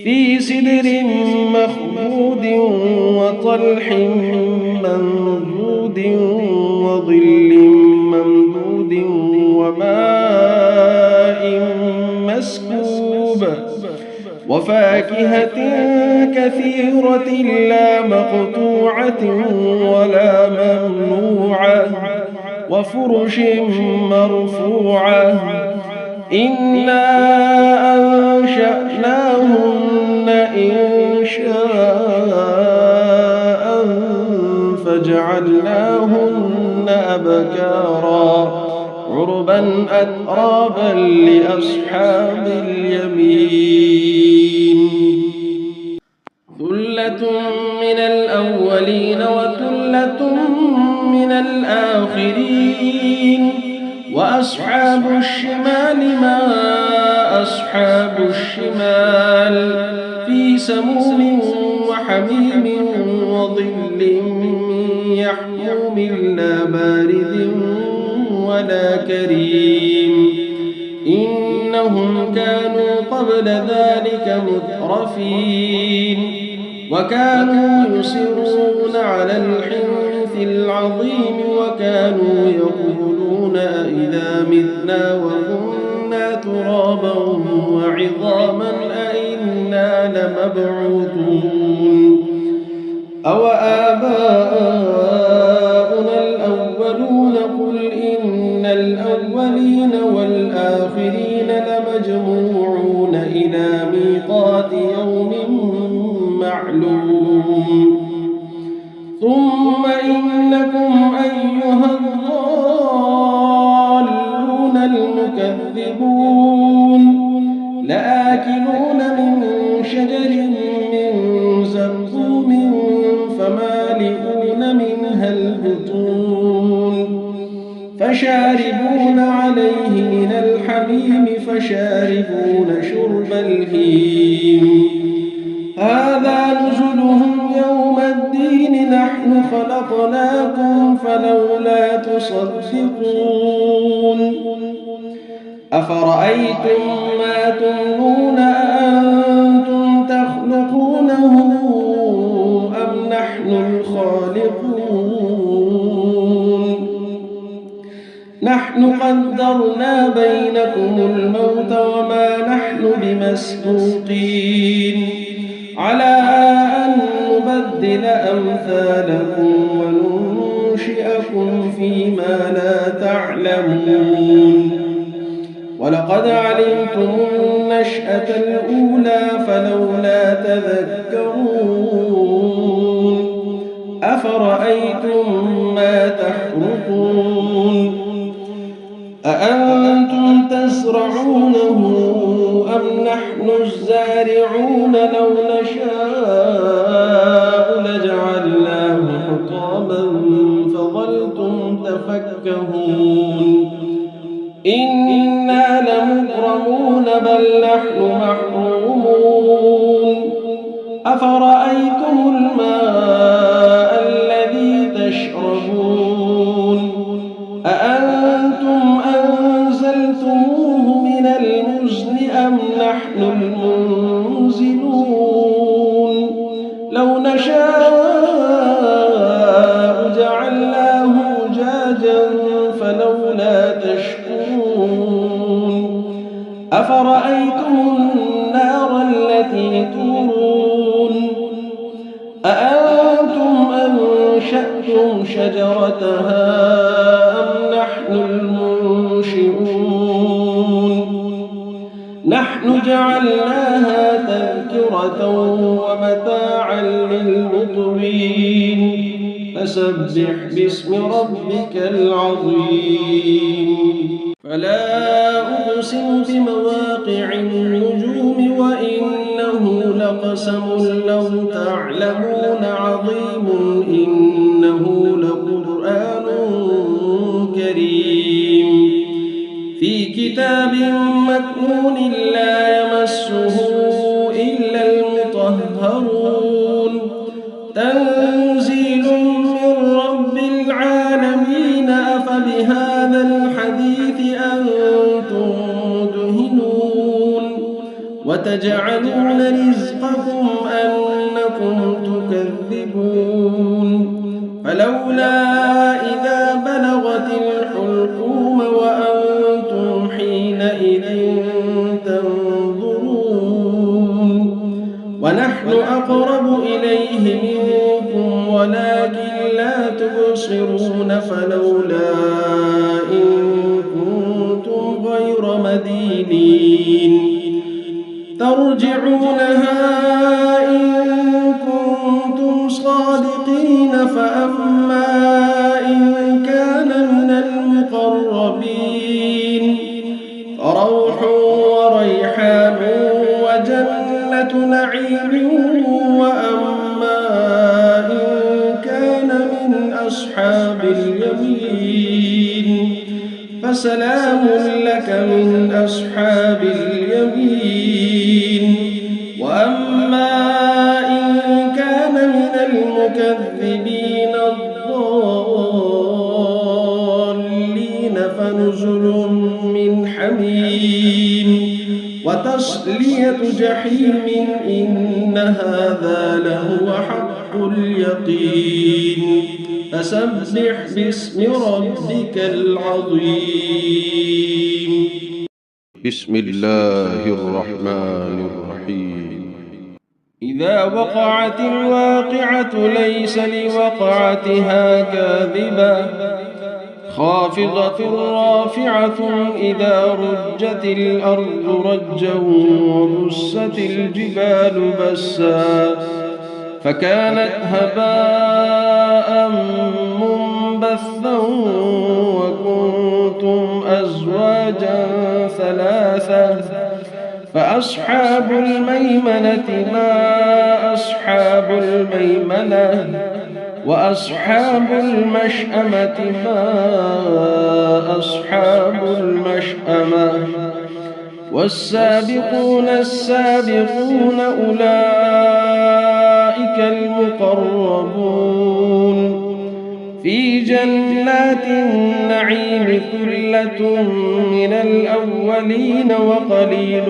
في سدر مخضود وطلح منضود وظل ممدود وماء مسكوب وفاكهة كثيرة لا مقطوعة ولا ممنوعة وفرش مرفوعة إنا أنشأناهن إنشاء فجعلناهن أبكارا عربا أترابا لأصحاب اليمين ثلة من الأولين وثلة من الآخرين وأصحاب الشمال ما أصحاب الشمال في سموم وحميم وظل من يحموم لا بارد ولا كريم إنهم كانوا قبل ذلك مترفين وكانوا يصرون على الحنث العظيم وكانوا يقولون أئذا متنا وكنا ترابا وعظاما أئنا لمبعوثون أوآباؤنا الأولون قل إن الأولين والآخرين لمجموعون إلى ميقات يوم معلوم ثم إنكم أيها الضالون المكذبون لآكلون من شجر من زقوم فمالئون منها البطون فشاربون عليه من الحميم فشاربون شرب الهيم هذا نزلهم يوم الدين نحن خلقناكم فلولا تصدقون أفرأيتم ما تمنون أأنتم تخلقونه أم نحن الخالقون نحن قدرنا بينكم الموت وما نحن بمسبوقين على أن نبدل أمثالكم وننشئكم فيما لا تعلمون ولقد علمتم النشأة الأولى فلولا تذكرون أفرأيتم ما تحرثون أأنتم تزرعونه أم نحن الزارعون لو نشاء لجعلناه حطاما فظلتم تفكهون إنا لمغرمون بل نحن محرومون أفرأيتم الماء الذي تشربون أأنتم أنزلتموه من المزن أم نحن المنزلون لو نشاء جعلناه أجاجا فلولا تشكرون أفرأيتم النار التي تورون أأنتم أنشأتم شجرتها أم نحن المنشئون نحن جعلناها تذكرة ومتاعا للمقوين فسبح باسم ربك العظيم فلا أقسم بمواقع النجوم وإنه لقسم لو تعلمون عظيم إنه لقرآن كريم في كتاب مكنون لا يمسه إلا المطهرون تنزيل من رب العالمين أفبهذا الحديث أنتم مدهنون وتجعلون رزقكم أنكم تكذبون فلولا إذا بلغت الحلقوم وأنتم حينئذ تنظرون ولكن لا تبصرون فلولا إن كنتم غير مدينين ترجعونها إن كنتم صادقين فأما إن كان من المقربين فروح وريحان وجنة نعيم وأما إن كان من أصحاب اليمين فسلام لك من أصحاب اليمين وأما إن كان من المكذبين الضالين فنزل من حميم وتصلية جحيم إن هذا لهو حق اليقين فسبح باسم ربك العظيم. بسم الله الرحمن الرحيم. إذا وقعت الواقعة ليس لوقعتها كاذبة خافضة رافعة إذا رجت الأرض رجا وبست الجبال بسا فكانت هباء منبثا وكنتم أزواجا ثلاثة فأصحاب الميمنة ما أصحاب الميمنة وأصحاب المشأمة ما أصحاب المشأمة والسابقون السابقون أولئك المقربون في جنات النعيم ثلة من الأولين وقليل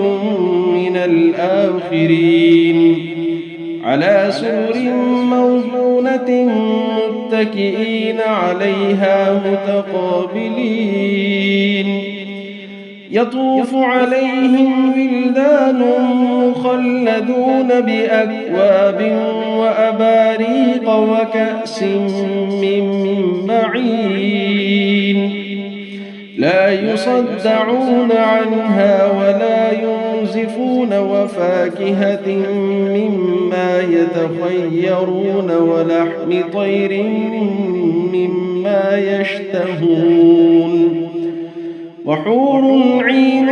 من الآخرين على سرر موضونة متكئين عليها متقابلين يطوف عليهم ولدان مخلدون بأكواب وأباريق وكأس من معين لا يصدعون عنها ولا ينزفون وفاكهة مما يتخيرون ولحم طير مما يشتهون وحور عين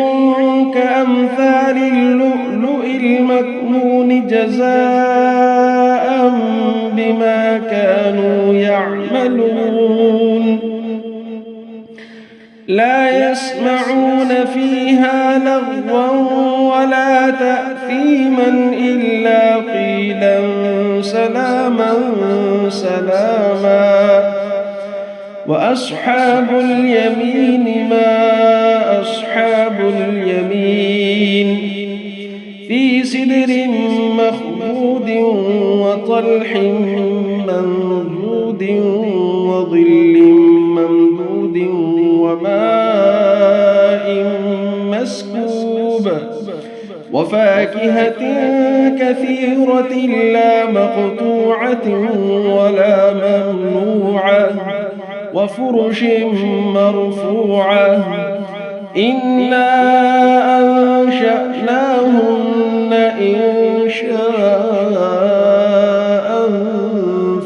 كأمثال اللؤلؤ المكنون جزاء بما كانوا يعملون لا يسمعون فيها لغوا ولا تأثيما إلا قيلا سلاما سلاما وأصحاب اليمين ما أصحاب اليمين في سدر مخضود وطلح منضود وظل ممدود وماء مسكوب وفاكهة كثيرة لا مقطوعة ولا ممنوعة وفرش مرفوعة إنا أنشأناهن إنشاء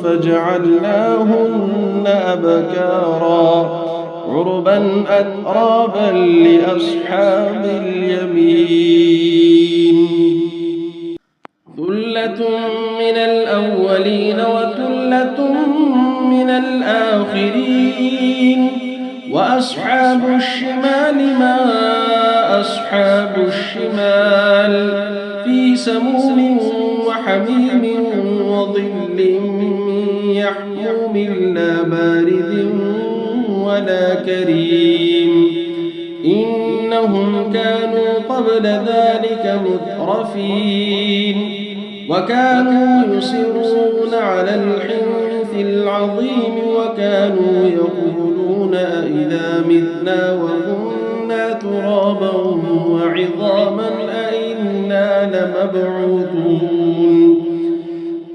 فجعلناهن أبكارا عربا أترابا لأصحاب اليمين ثلة من الأولين وثلة من الآخرين وأصحاب الشمال ما أصحاب الشمال في سموم وحميم وظل من يحموم لا بارد ولا كريم إنهم كانوا قبل ذلك مترفين وكانوا يصرون على الحنث العظيم وكانوا يقولون أئذا متنا وكنا ترابا وعظاما أئنا لمبعوثون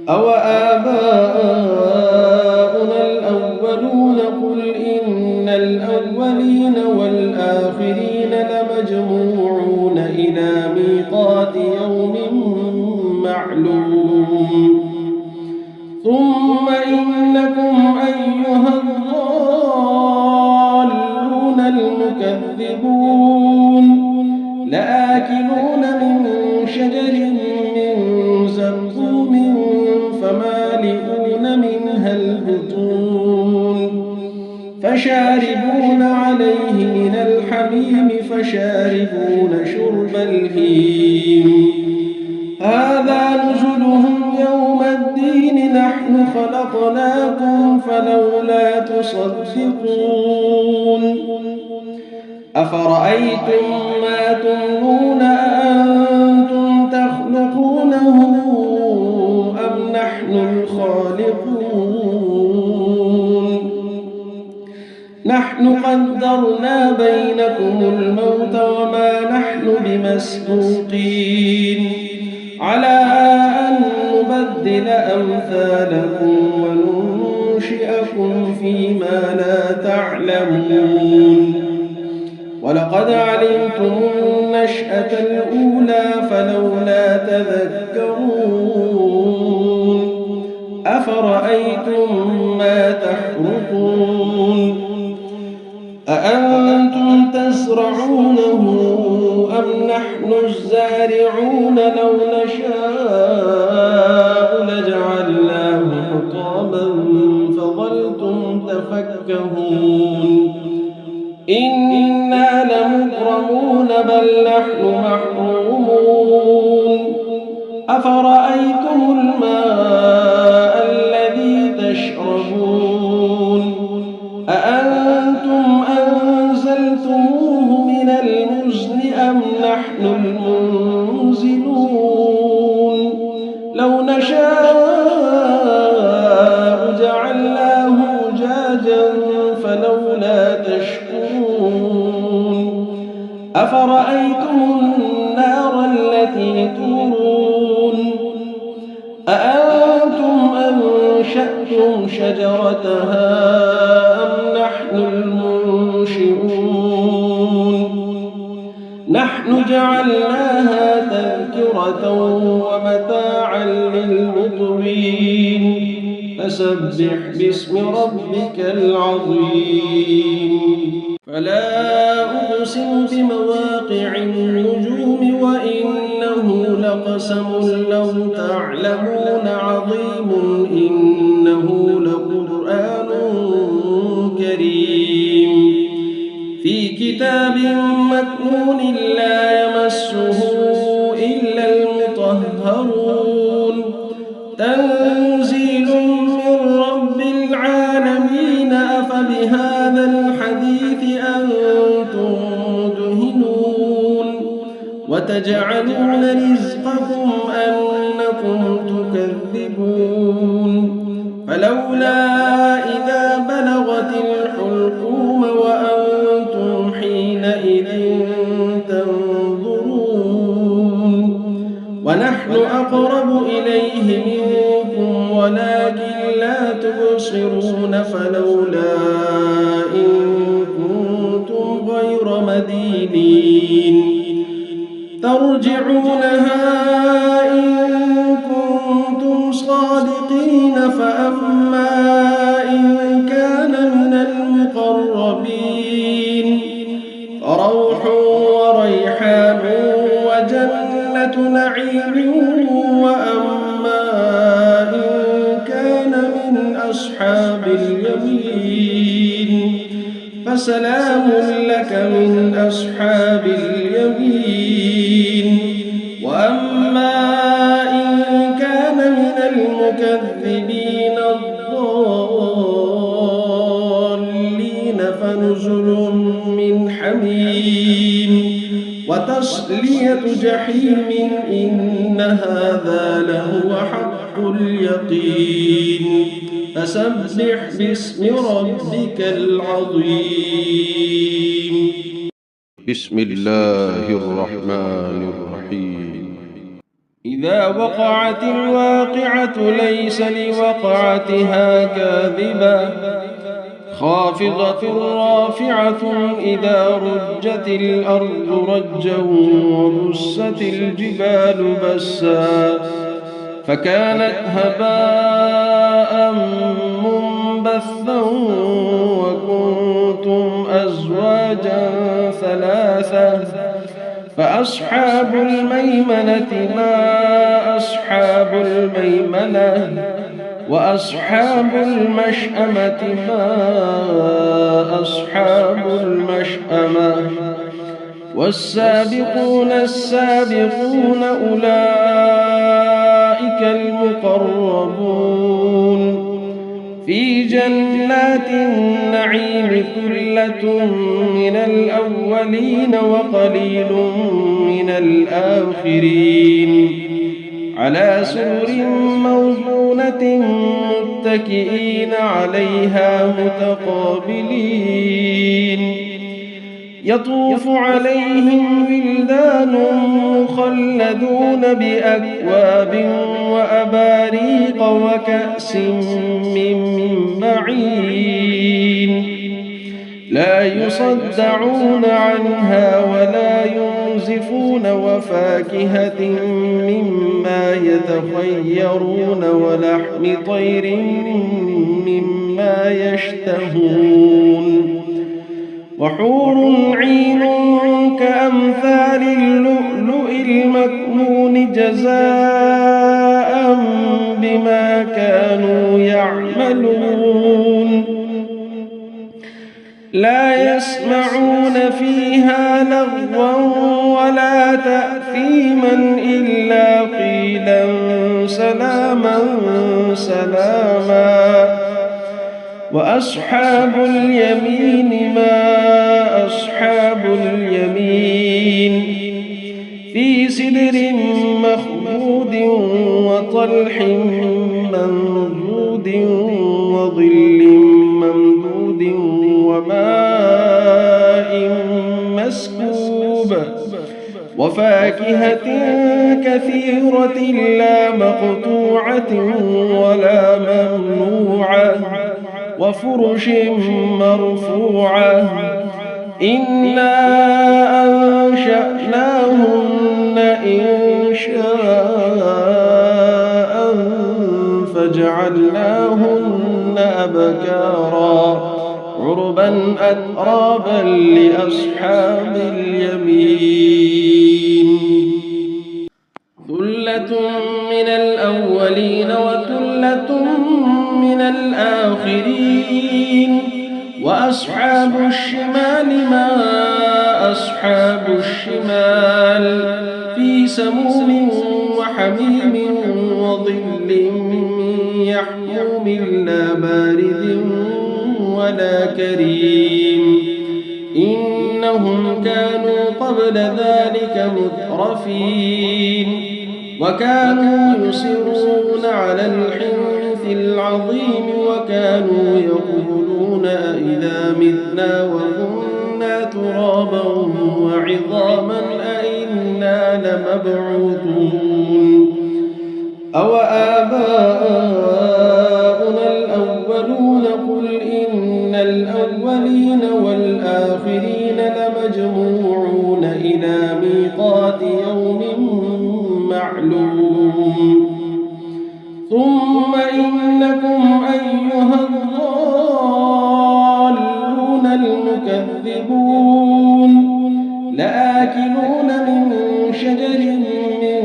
أو آباؤنا الأولين والآخرين لمجموعون إلى ميقات يوم معلوم ثم إنكم أيها الضالون المكذبون لآكلون من شجر من زقوم فمالئون منها البطون فشاربون عليه من الحميم فشاربون شرب الهيم هذا نزلهم يوم الدين نحن خلقناكم فلولا تصدقون أفرأيتم ما تمنون أأنتم تخلقونه أم نحن الخالقون نحن قدرنا بينكم الموت وما نحن بمسبوقين على أن نبدل أمثالكم وننشئكم فيما لا تعلمون ولقد علمتم النشأة الأولى فلولا تذكرون أفرأيتم ما تحرثون أأنتم تزرعونه أم نحن الزارعون لو نشاء لجعلناه حطاما فظلتم تفكهون إنا لمكرمون بل نحن محرومون أفرأيتم الماء الذي تشربون أأنتم أنزلتموه من المزن أم نحن المنزلون لو نشاء جعلناه أجاجا فلولا تشكرون أفرأيتم النار التي تورون أأنتم أنشأتم شجرتها أم نحن المنشئون نحن جعلناها تذكرة ومتاعا للمقوين فسبح باسم ربك العظيم فلا أقسم بمواقع النجوم وإنه لقسم لو تعلمون عظيم إنه لقرآن كريم في كتاب مكنون لا يمسه إلا المطهرون تنزيل من رب العالمين أفبهذا الحديث أنتم مدهنون وتجعلون رزقكم أنكم تكذبون فلولا إذا بلغت الحلقوم وأنتم حينئذ تنظرون ونحن أقرب إليه منكم ولكن لا تبصرون فلولا إن كنتم غير مدينين ترجعونها إن كنتم صادقين فأما إن كان من المقربين فروح وريحان وجنة نعيم وأما إن كان من أصحاب اليمين فسلام لك من أصحاب اليمين وأما إن كان من المكذبين الضالين فنزل من حميم وتصلية جحيم إن هذا لهو حق اليقين فسبح باسم ربك العظيم بسم الله الرحمن الرحيم إذا وقعت الواقعة ليس لوقعتها كاذبة خافضة رافعة إذا رجت الأرض رجا وبست الجبال بسا فكانت هباء منبثا وكنتم أزواجا ثلاثة فأصحاب الميمنة ما أصحاب الميمنة وأصحاب المشأمة ما أصحاب المشأمة والسابقون السابقون أولئك المقربون في جنات النعيم ثلة من الأولين وقليل من الآخرين على سرر موضونة متكئين عليها متقابلين يطوف عليهم ولدان مخلدون بأكواب وأباريق وكأس من معين لا يصدعون عنها ولا ينزفون وفاكهة مما يتخيرون ولحم طير مما يشتهون وحور عين كأمثال اللؤلؤ المكنون جزاء بما كانوا يعملون لا يسمعون فيها لغوا ولا تأثيما إلا قيلا سلاما سلاما وأصحاب اليمين ما أصحاب اليمين في سدر مخضود وطلح منضود وظل ممدود وماء مسكوب وفاكهة كثيرة لا مقطوعة ولا ممنوعة وفرش مرفوعة إنا أنشأناهن إنشاء فجعلناهن أبكارا عربا أترابا لأصحاب اليمين ثلة من الأولين وثلة من الآخرين وأصحاب الشمال ما أصحاب الشمال في سموم وحميم وظل من يحموم لا بارد ولا كريم إنهم كانوا قبل ذلك مترفين وكانوا يصرون على الحنث العظيم وكانوا يقولون أئذا متنا وكنا ترابا وعظاما أئنا لمبعوثون أو آباؤنا الأولون قل إن الأولين والآخرين لمجموعون إلى ميقات يوم معلوم ثم إنكم أيها الضالون المكذبون لآكلون من شجر من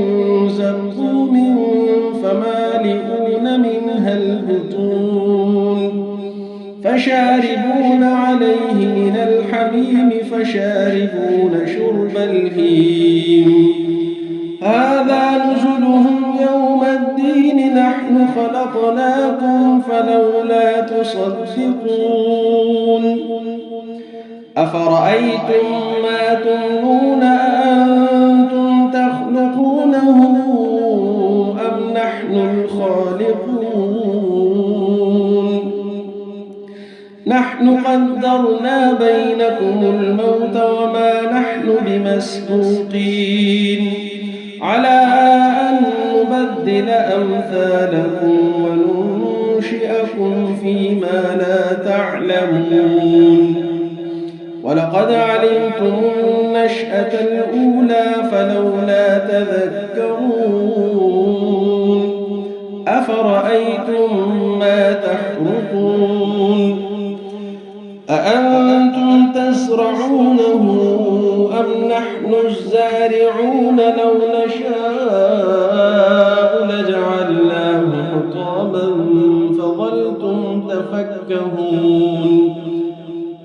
زقوم فمالئون منها البطون فشاربون عليه من الحميم فشاربون شرب الهيم هذا نزلهم يوم الدين نحن خلقناكم فلولا تصدقون أفرأيتم ما تمنون أأنتم تخلقونه أم نحن الخالقون نحن قدرنا بينكم الموت وما نحن بمسبوقين على أن نبدل أمثالكم لننشئكم فيما لا تعلمون ولقد علمتم النشأة الأولى فلولا تذكرون أفرأيتم ما تحرثون أأنتم تزرعونه أم نحن الزارعون لو نشاء لجعلناه حطاما فظلتم تفكهون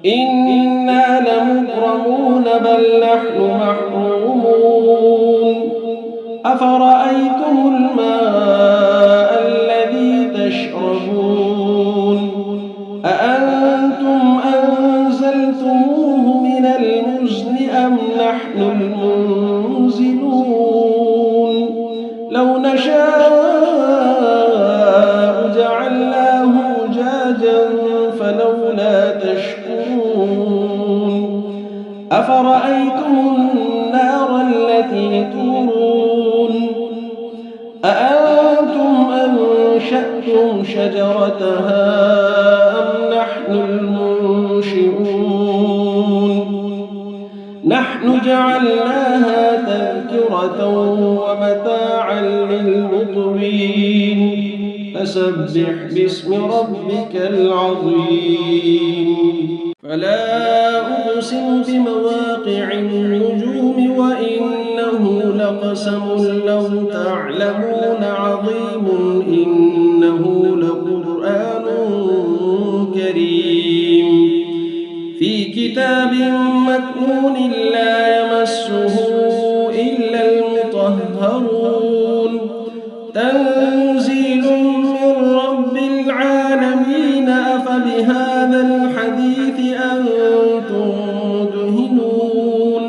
إنا لمغرمون بل نحن محرومون أفرأيتم الماء الذي تشربون أأنتم أنزلتموه من المزن أم نحن المنزلون لو نشاء جعلناه أجاجا فلولا تشكرون أفرأيتم النار التي تورون أأنتم أنشأتم شجرتها أم نحن المنشئون نحن جعلناها تذكرة ومتاعا للمقوين فسبح باسم ربك العظيم فلا أقسم بمواقع النجوم وإنه لقسم لو تعلمون عظيم إنه لقرآن كريم في كتاب مكنون لا يمسه إلا المطهرون تنزيل من رب العالمين أفبهذا الحديث أنتم مدهنون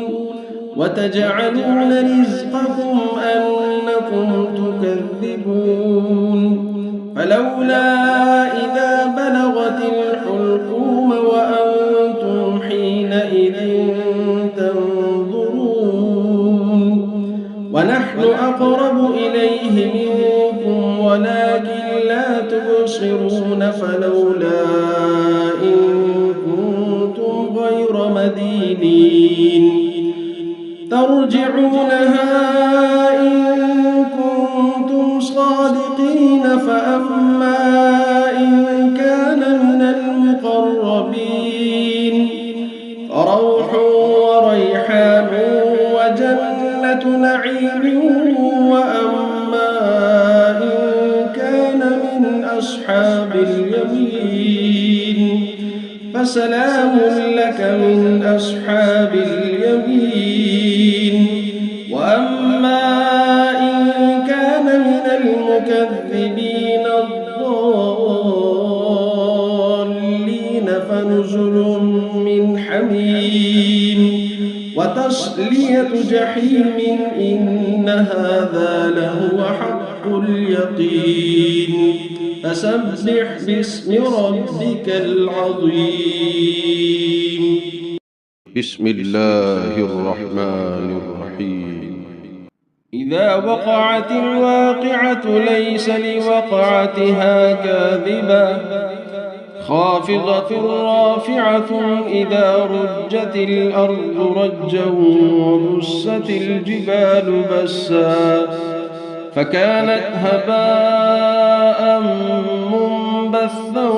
وتجعلون رزقكم أنكم تكذبون فلولا إذا بلغت الحلقوم وأنتم حينئذ تنظرون ونحن أقرب إليه منكم ولكن لا تبصرون فلولا إن كنتم غير مدينين ترجعونها إن كنتم صادقين فأما إن كان من المقربين فروح وريحان وجنة نعيم وأما إن كان من أصحاب اليمين فسلام لك من أصحاب اليمين وأما إن كان من المكذبين الضالين فنزل من حميم وتصلية جحيم إن هذا لهو حق اليقين فسبح باسم ربك العظيم بسم الله الرحمن الرحيم إذا وقعت الواقعة ليس لوقعتها كاذبة خافضة رافعة إذا رجت الأرض رجا وبست الجبال بسا فكانت هباء منبثا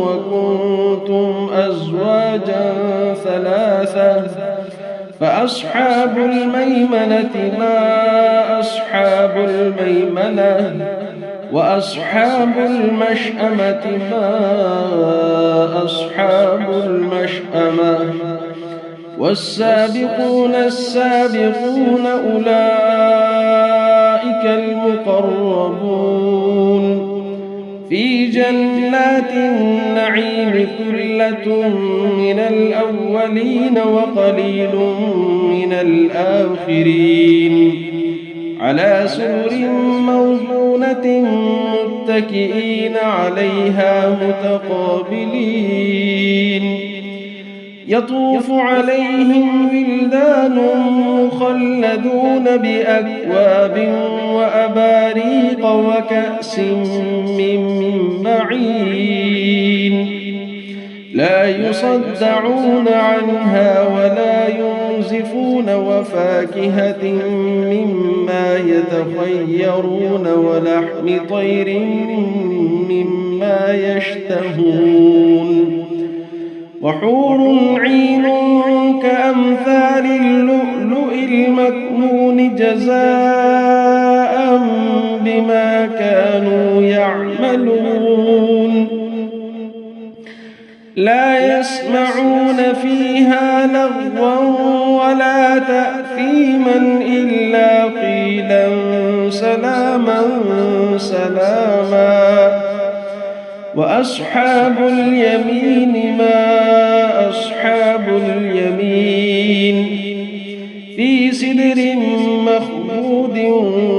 وكنتم أزواجا ثلاثة فأصحاب الميمنة ما أصحاب الميمنة وأصحاب المشأمة ما أصحاب المشأمة والسابقون السابقون أولئك المقربون في جنات النعيم ثلة من الأولين وقليل من الآخرين على سرر موضونة متكئين عليها متقابلين يطوف عليهم ولدان مخلدون بأكواب وأباريق وكأس من معين لا يصدعون عنها ولا ينزفون وفاكهة مما يتخيرون ولحم طير مما يشتهون وحور عين كأمثال اللؤلؤ المكنون جزاء بما كانوا يعملون لا يسمعون فيها لغوا ولا تأثيما إلا قيلا سلاما سلاما وأصحاب اليمين ما أصحاب اليمين في سدر مخضود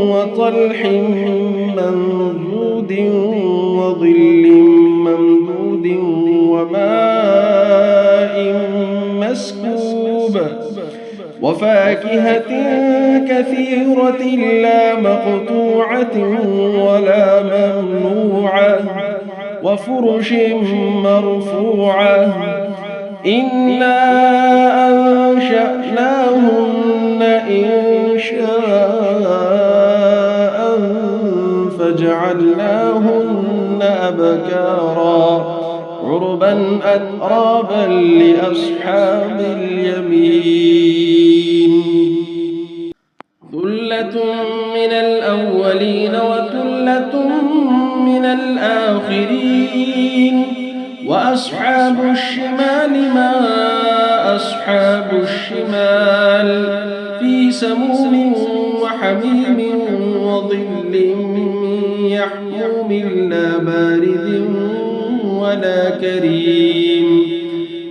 وطلح منضود وظل ممدود وماء مسكوب وفاكهة كثيرة لا مقطوعة ولا ممنوعة وفرش مرفوعة إنا أنشأناهن إنشاء فجعلناهن أبكارا عربا أترابا لأصحاب اليمين ثلة من الأولين وثلة من الآخرين وأصحاب الشمال ما أصحاب الشمال في سموم وحميم وظل من يحموم لا بارد ولا كريم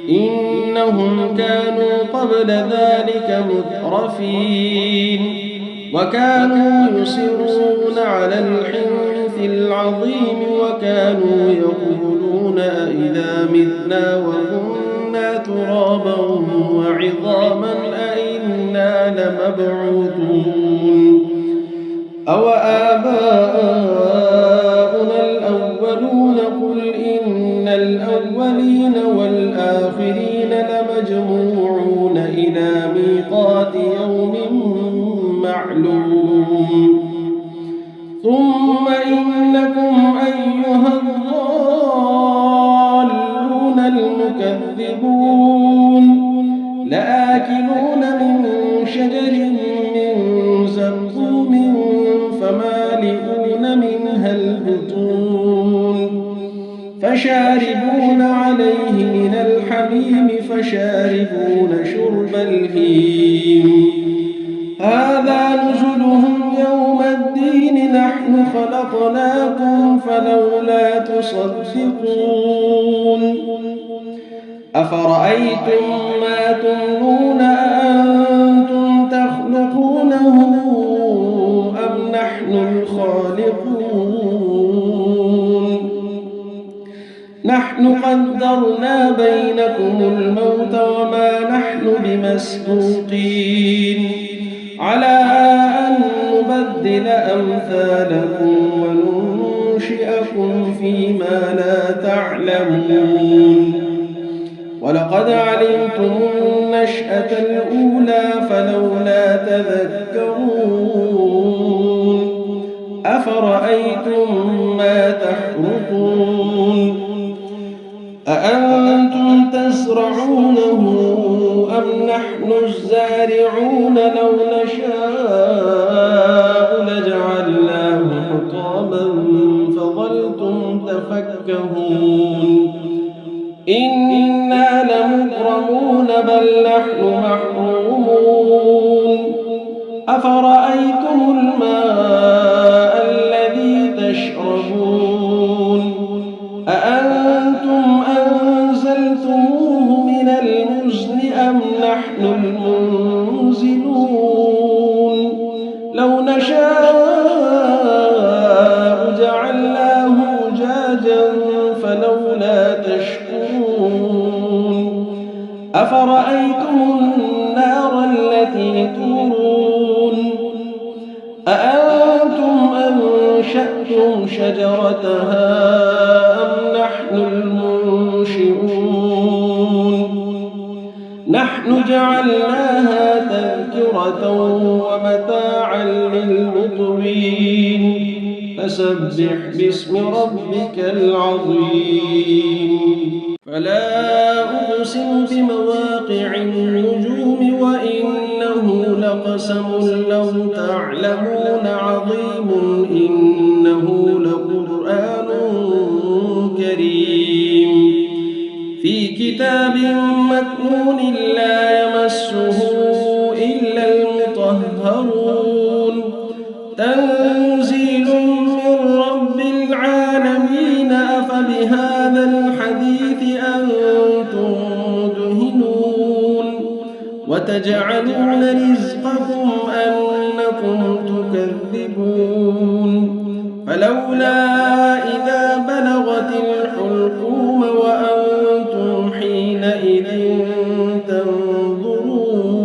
إنهم كانوا قبل ذلك مترفين وكانوا يصرون على الحنث العظيم وكانوا يقولون أئذا متنا وكنا ترابا وعظاما أئنا لمبعوثون أو آباؤنا الأولون قل إن الأولين والآخرين لمجموعون إلى ميقات يوم معلوم ثم إنكم أيها الضالون المكذبون لآكلون من شجر من زقوم فمالئون منها البطون فشاربون عليه من الحميم فشاربون شرب الهيم هذا نزلهم يوم الدين نحن خلقناكم فلولا تصدقون أفرأيتم ما تمنون أأنتم تخلقونه أم نحن الخالقون نحن قدرنا بينكم الموت وما نحن بمسبوقين على أن نبدل أمثالكم وننشئكم فيما لا تعلمون ولقد علمتم النشأة الأولى فلولا تذكرون أفرأيتم ما تحرثون أأنتم تزرعونه أم نحن الزارعون لو نشاء لجعلناه حطاما فظلتم تفكهون إنا لمغرمون بل نحن محرومون أفرأيتم الماء الذي تشربون أأنتم أنزلتموه من المزن أم نحن المنزلون لو نشاء جعلناه أجاجا فلولا تشكرون أفرأيتم النار التي تورون أأنتم أنشأتم شجرتها أم نحن المنشئون نحن جعلناها تذكرة ومتاعا للمقوين فسبح باسم ربك العظيم فلا أقسم بمواقع النجوم وإنه لقسم لو تعلمون عظيم إنه لقرآن كريم في كتاب مكنون لا يمسه إلا المطهرون تنزيل من رب العالمين أفبهذا الحديث أنتم مدهنون وتجعلون رزقكم أنكم تكذبون فلولا إذا بلغت الحلقوم وأنتم حينئذ تنظرون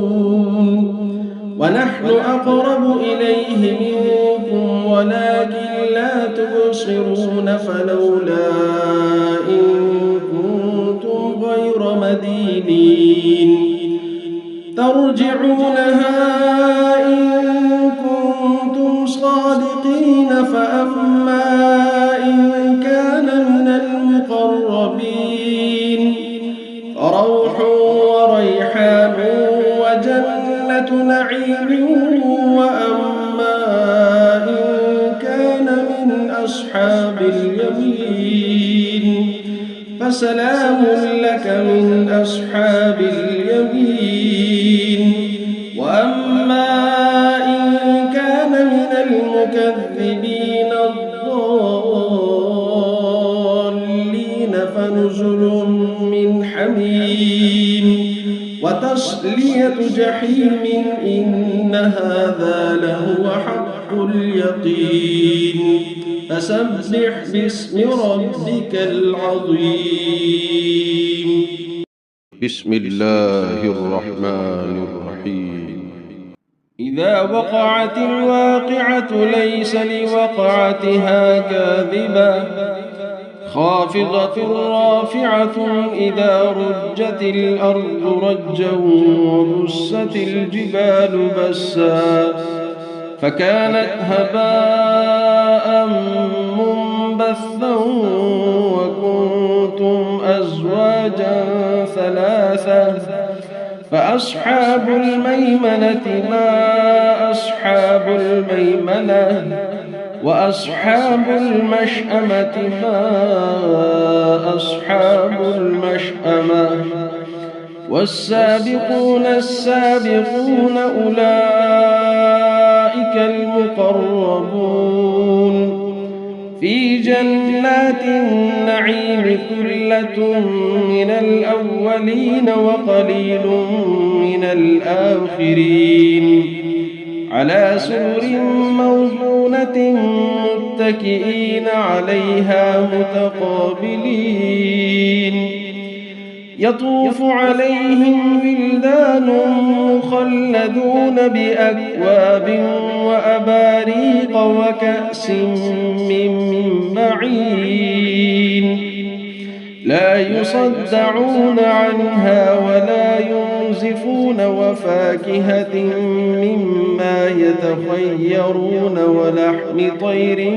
ونحن أقرب إليه منكم ولكن لا تبصرون فلولا إن كنتم غير مدينين ترجعونها إن كنتم صادقين فأما إن كان من المقربين فروح وريحان وجنة نعيم وأما إن كان من أصحاب اليمين فسلام لك من أصحاب اليمين وأما إن كان من المكذبين الضالين فنزل من حميم وتصلية جحيم إن هذا لهو حق اليقين فسبح باسم ربك العظيم بسم الله الرحمن الرحيم إذا وقعت الواقعة ليس لوقعتها كاذبة خافضة رافعة إذا رجت الأرض رجا وبست الجبال بسا فكانت هباء منبثا وكنتم أزواجا ثلاثة فأصحاب الميمنة ما أصحاب الميمنة وأصحاب المشأمة ما أصحاب المشأمة والسابقون السابقون أولئك المقربون في جنات النعيم ثلة من الأولين وقليل من الآخرين على سرر موضونة متكئين عليها متقابلين يطوف عليهم ولدان مخلدون بأكواب وأباريق وكأس من معين لا يصدعون عنها ولا ينزفون وفاكهة مما يتخيرون ولحم طير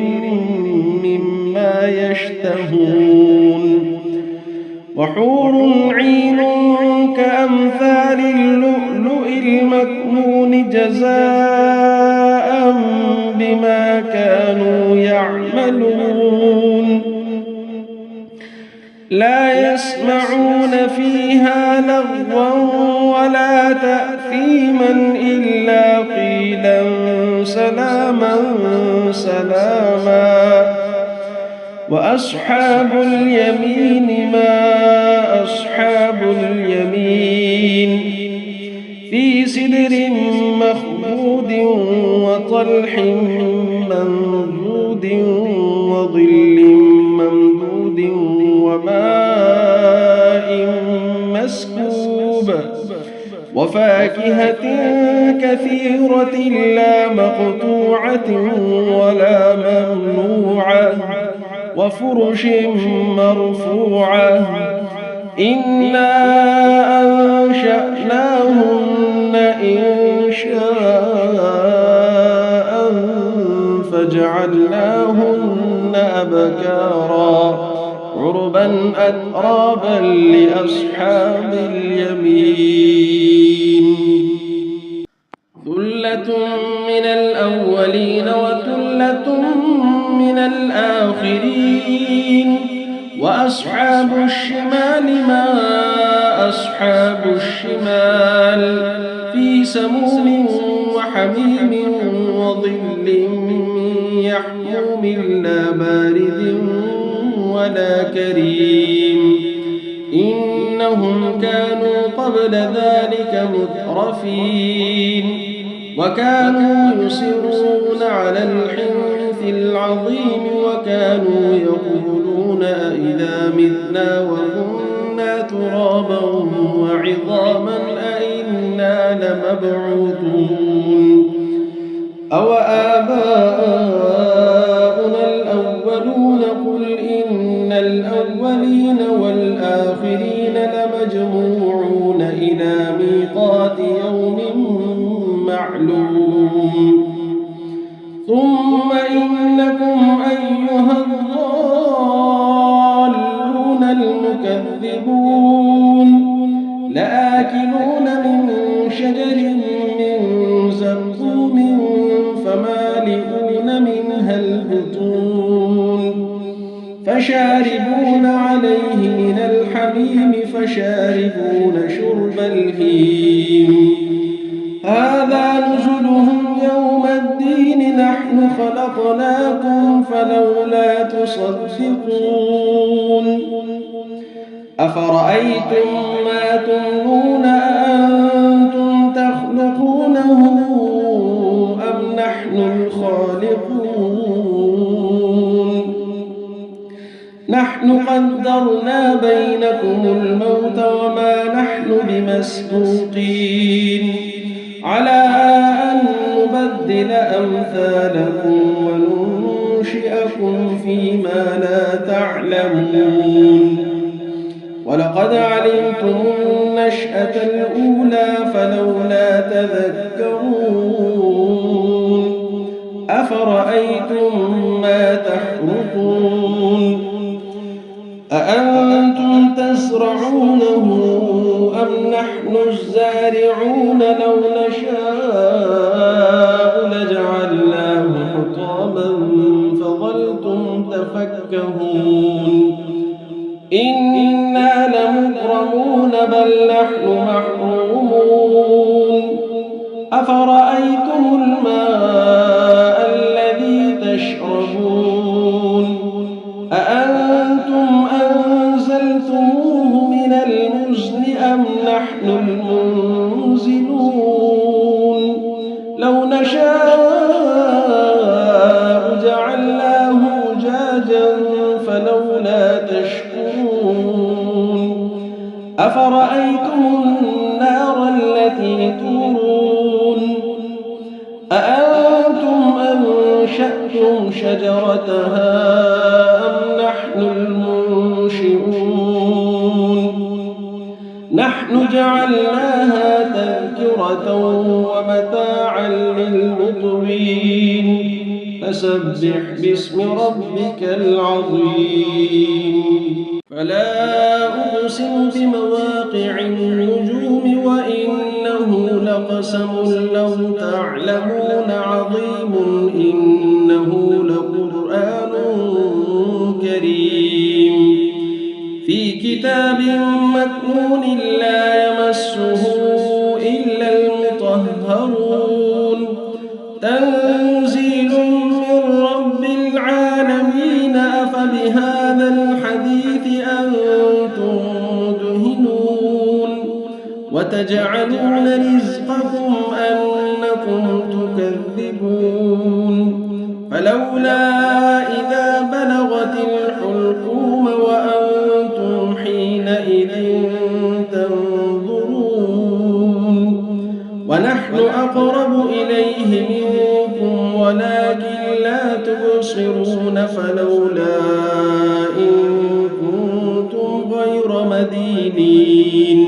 مما يشتهون وحور عين كأمثال اللؤلؤ المكنون جزاء بما كانوا يعملون لا يسمعون فيها لغوا ولا تأثيما إلا قيلا سلاما سلاما وأصحاب اليمين ما أصحاب اليمين في سدر مخضود وطلح منضود وظل ممدود وماء مسكوب وفاكهة كثيرة لا مقطوعة ولا ممنوعة وفرش مرفوعة إنا أنشأناهن إنشاء فجعلناهن أبكارا عربا أترابا لأصحاب اليمين ثلة من الأولين وثلة من الآخرين وأصحاب الشمال ما أصحاب الشمال في سموم وحميم وظل من يحموم لا بارد ولا كريم إنهم كانوا قبل ذلك مترفين وكانوا يصرون على الحنث العظيم وكانوا يقولون أئذا متنا وكنا ترابا وعظاما أئنا لمبعوثون أو آباؤنا الأولون قل إن الأولين والآخرين لمجموعون إلى ميقات يوم معلوم ثم إنكم أيها الضالون المكذبون لآكلون من شجر من زقوم فمالئون منها البطون فشاربون عليه من الحميم فشاربون شرب الهيم هذا نزلهم يوم الدين نحن خلقناكم فلولا تصدقون أفرأيتم ما تمنون أأنتم تخلقونه أم نحن الخالقون نحن قدرنا بينكم الموت وما نحن بمسبوقين على أن نبدل أمثالكم وننشئكم فيما لا تعلمون ولقد علمتم النشأة الأولى فلولا تذكرون أفرأيتم ما تحرثون أأنتم تزرعونه أم نحن الزارعون لو نشاء لجعلناه حطاما فظلتم تفكهون إنا لمكرمون بل نحن محرومون أفرأيتم الماء الذي تشربون أأنتم أنزلتموه من المزن أم نحن المنزلون لو نشاء جعلناه أجاجا فلولا تشكرون أفرأيتم النار التي تورون أأنتم أنشأتم شجرتها أم نحن المنشئون نحن جعلناها تذكرة ومتاعا للمقوين فسبح باسم ربك العظيم فلا أقسم بمواقع النجوم وإنه لقسم لو تعلمون عظيم إنه لقرآن كريم في كتاب مكنون لا يمسه إلا المطهرون تنزيل من رب العالمين أفبهذا الحديث أنتم مدهنون وتجعلون رزقكم أنكم تكذبون فلولا إذا بلغت الحلقوم وأنتم حينئذ تنظرون ونحن أقرب إليه منكم ولكن لا تبصرون فلولا إن كنتم غير مدينين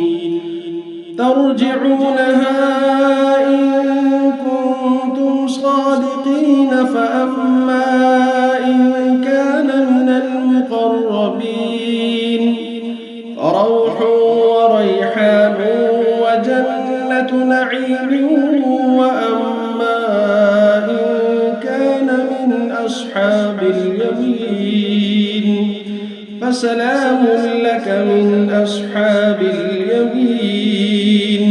ترجعونها إن كنتم صادقين فأما إن كان من المقربين فروح وريحان وجنة نعيم وأما إن كان من أصحاب اليمين فسلام لك من أصحاب اليمين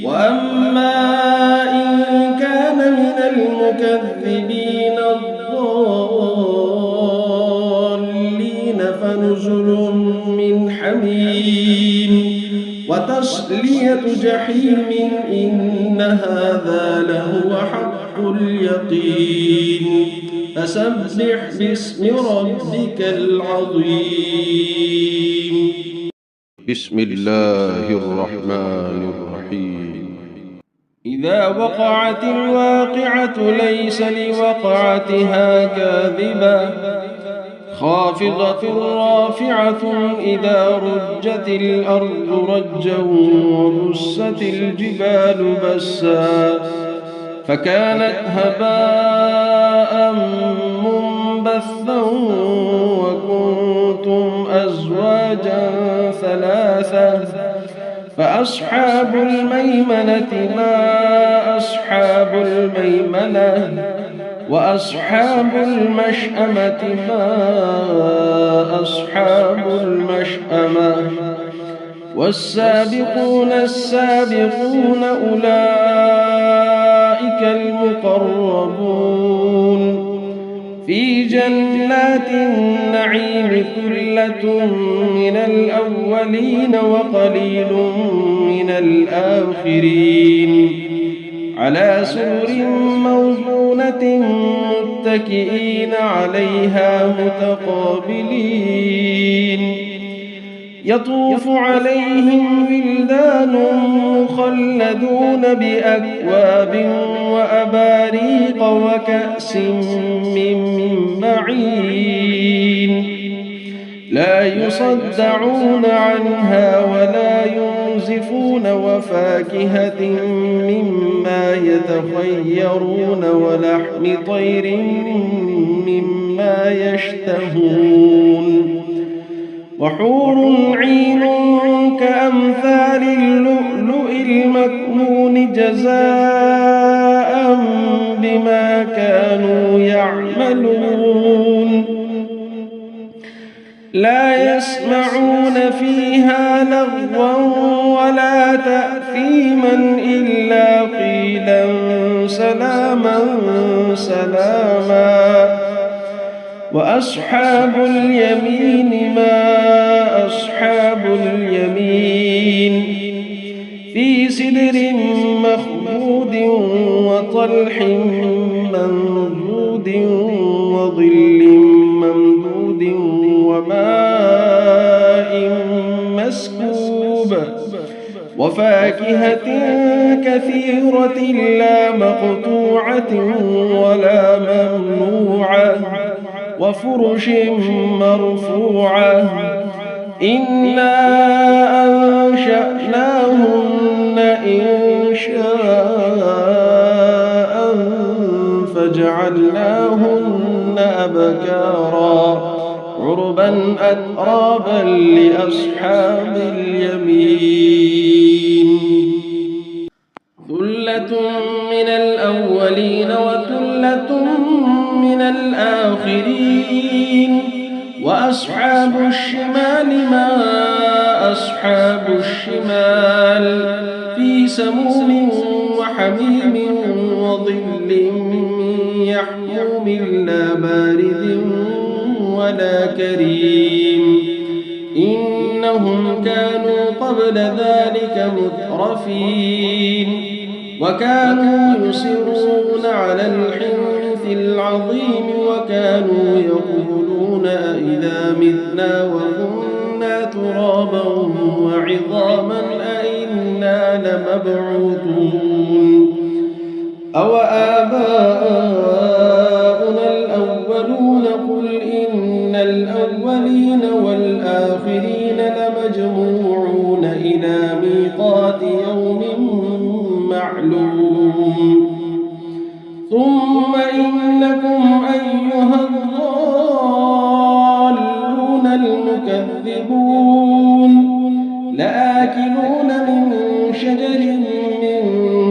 وأما إن كان من المكذبين الضالين فنزل من حميم وتصلية جحيم إن هذا لهو حق اليقين فسبح باسم ربك العظيم. بسم الله الرحمن الرحيم. إذا وقعت الواقعة ليس لوقعتها كاذبة خافضة رافعة إذا رجت الأرض رجا وبست الجبال بسا فكانت هباء منبثا وكنتم أزواجا ثلاثا فأصحاب الميمنة ما أصحاب الميمنة وأصحاب المشأمة ما أصحاب المشأمة والسابقون السابقون أولئك المقربون في جنات النعيم ثلة من الأولين وقليل من الآخرين على سرر موضونة متكئين عليها متقابلين يطوف عليهم ولدان مخلدون بأكواب وأباريق وكأس من معين لا يصدعون عنها ولا ينزفون وفاكهة مما يتخيرون ولحم طير مما يشتهون وحور عين كأمثال اللؤلؤ المكنون جزاء بما كانوا يعملون لا يسمعون فيها لغوا ولا تأثيما إلا قيلا سلاما سلاما وأصحاب اليمين ما أصحاب اليمين في سدر مخضود وطلح منضود وظل ممدود وماء مسكوب وفاكهة كثيرة لا مقطوعة ولا ممنوعة وفرش مرفوعة إنا أنشأناهن إنشاء فجعلناهن أبكارا عربا أترابا لأصحاب اليمين ثلة من الأولين وثلة من الآخرين وأصحاب الشمال ما أصحاب الشمال في سموم وحميم وظل من يحموم لا بارد ولا كريم إنهم كانوا قبل ذلك مترفين وكانوا يصرون على الحنث العظيم وكانوا يقولون أئذا متنا وكنا ترابا وعظاما أئنا لمبعوثون أوآباؤنا الأولون قل إن الأولين والآخرين لمجموعون إلى ميقات يوم معلوم ثم إنكم أيها الضالون المكذبون لآكلون من شجر من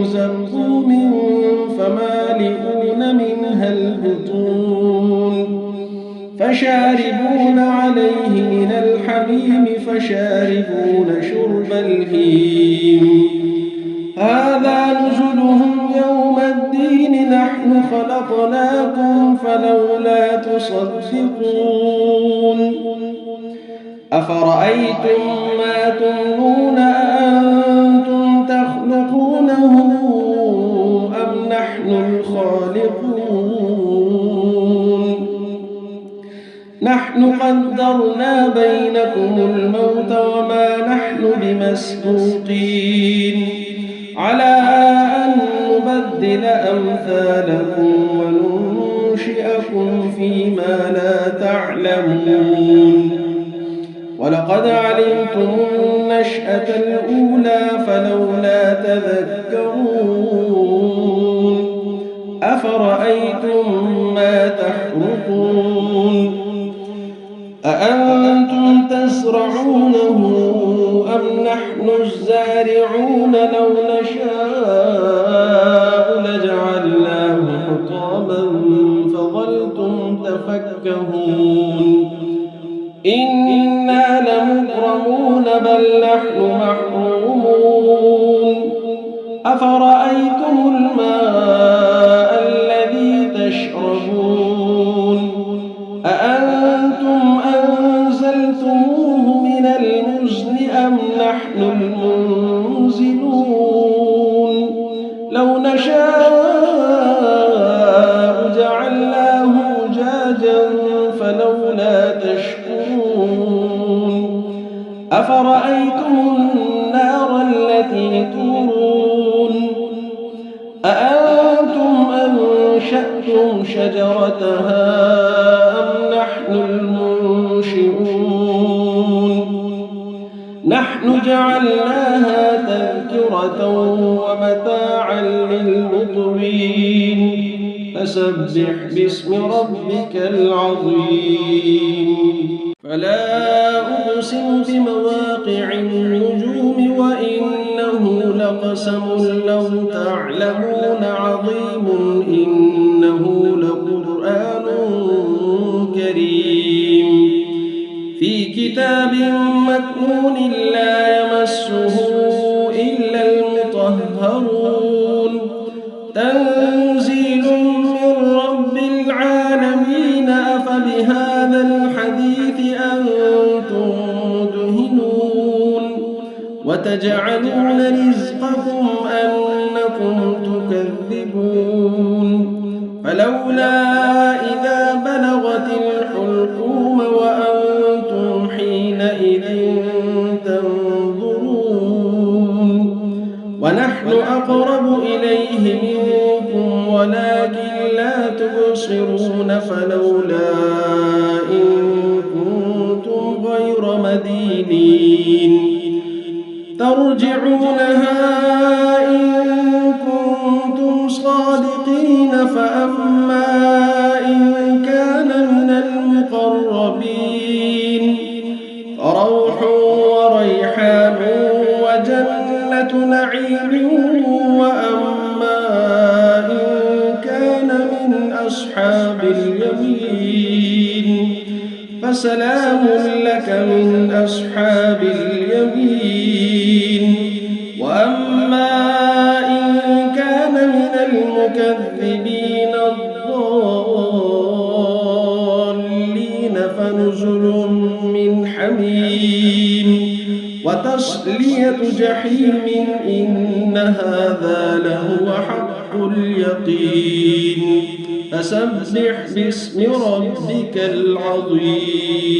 زقوم فمالئون منها البطون فشاربون عليه من الحميم فشاربون شرب الهيم هذا نزلهم يوم الدين نحن خلقناكم فلولا تصدقون أفرأيتم ما تمنون أأنتم تخلقونه أم نحن الخالقون نحن قدرنا بينكم الموت وما نحن بمسبوقين على أن نبدل أمثالكم وننشئكم فيما لا تعلمون ولقد علمتم النشأة الأولى فلولا تذكرون أفرأيتم ما تحرثون أأنتم تزرعونه أم نحن الزارعون لو نشاء لجعلناه حطاما فظلتم تفكهون إنا لمغرمون بل نحن محرومون أفرأيتم الماء الذي تشربون أأنتم أنزلتموه من المزن أم نحن المنزلون لو نشاء جعلناه أجاجا فلولا تشكرون أفرأيتم النار التي تورون أأنتم أنشأتم شجرتها أم نحن المنشئون نحن جعلناها تذكرة ومتاعا للمقوين فسبح باسم ربك العظيم فلا أقسم بمواقع النجوم وإنه لقسم لو تعلمون عظيم إنه لقرآن كريم في كتاب مكنون لا يمسه إلا المطهرون تنزيل من رب العالمين أفبهذا الحديث أنتم مدهنون وتجعلون رزقكم أنكم تكذبون فلولا إذا بلغت الحلقوم وأنتم حينئذ تنظرون ونحن أقرب إليه منكم ولكن لا تبصرون فلولا إن كنتم غير مدينين ترجعونها إن كنتم صادقين فأما إن كان من المقربين فروح وريحان وجنة نعيم وأما إن كان من أصحاب اليمين فسلام لك من أصحاب اليمين وأما إن كان من المكذبين الضالين فنزل من حميم وتصلية جحيم إن هذا لهو حق اليقين فسبح باسم ربك العظيم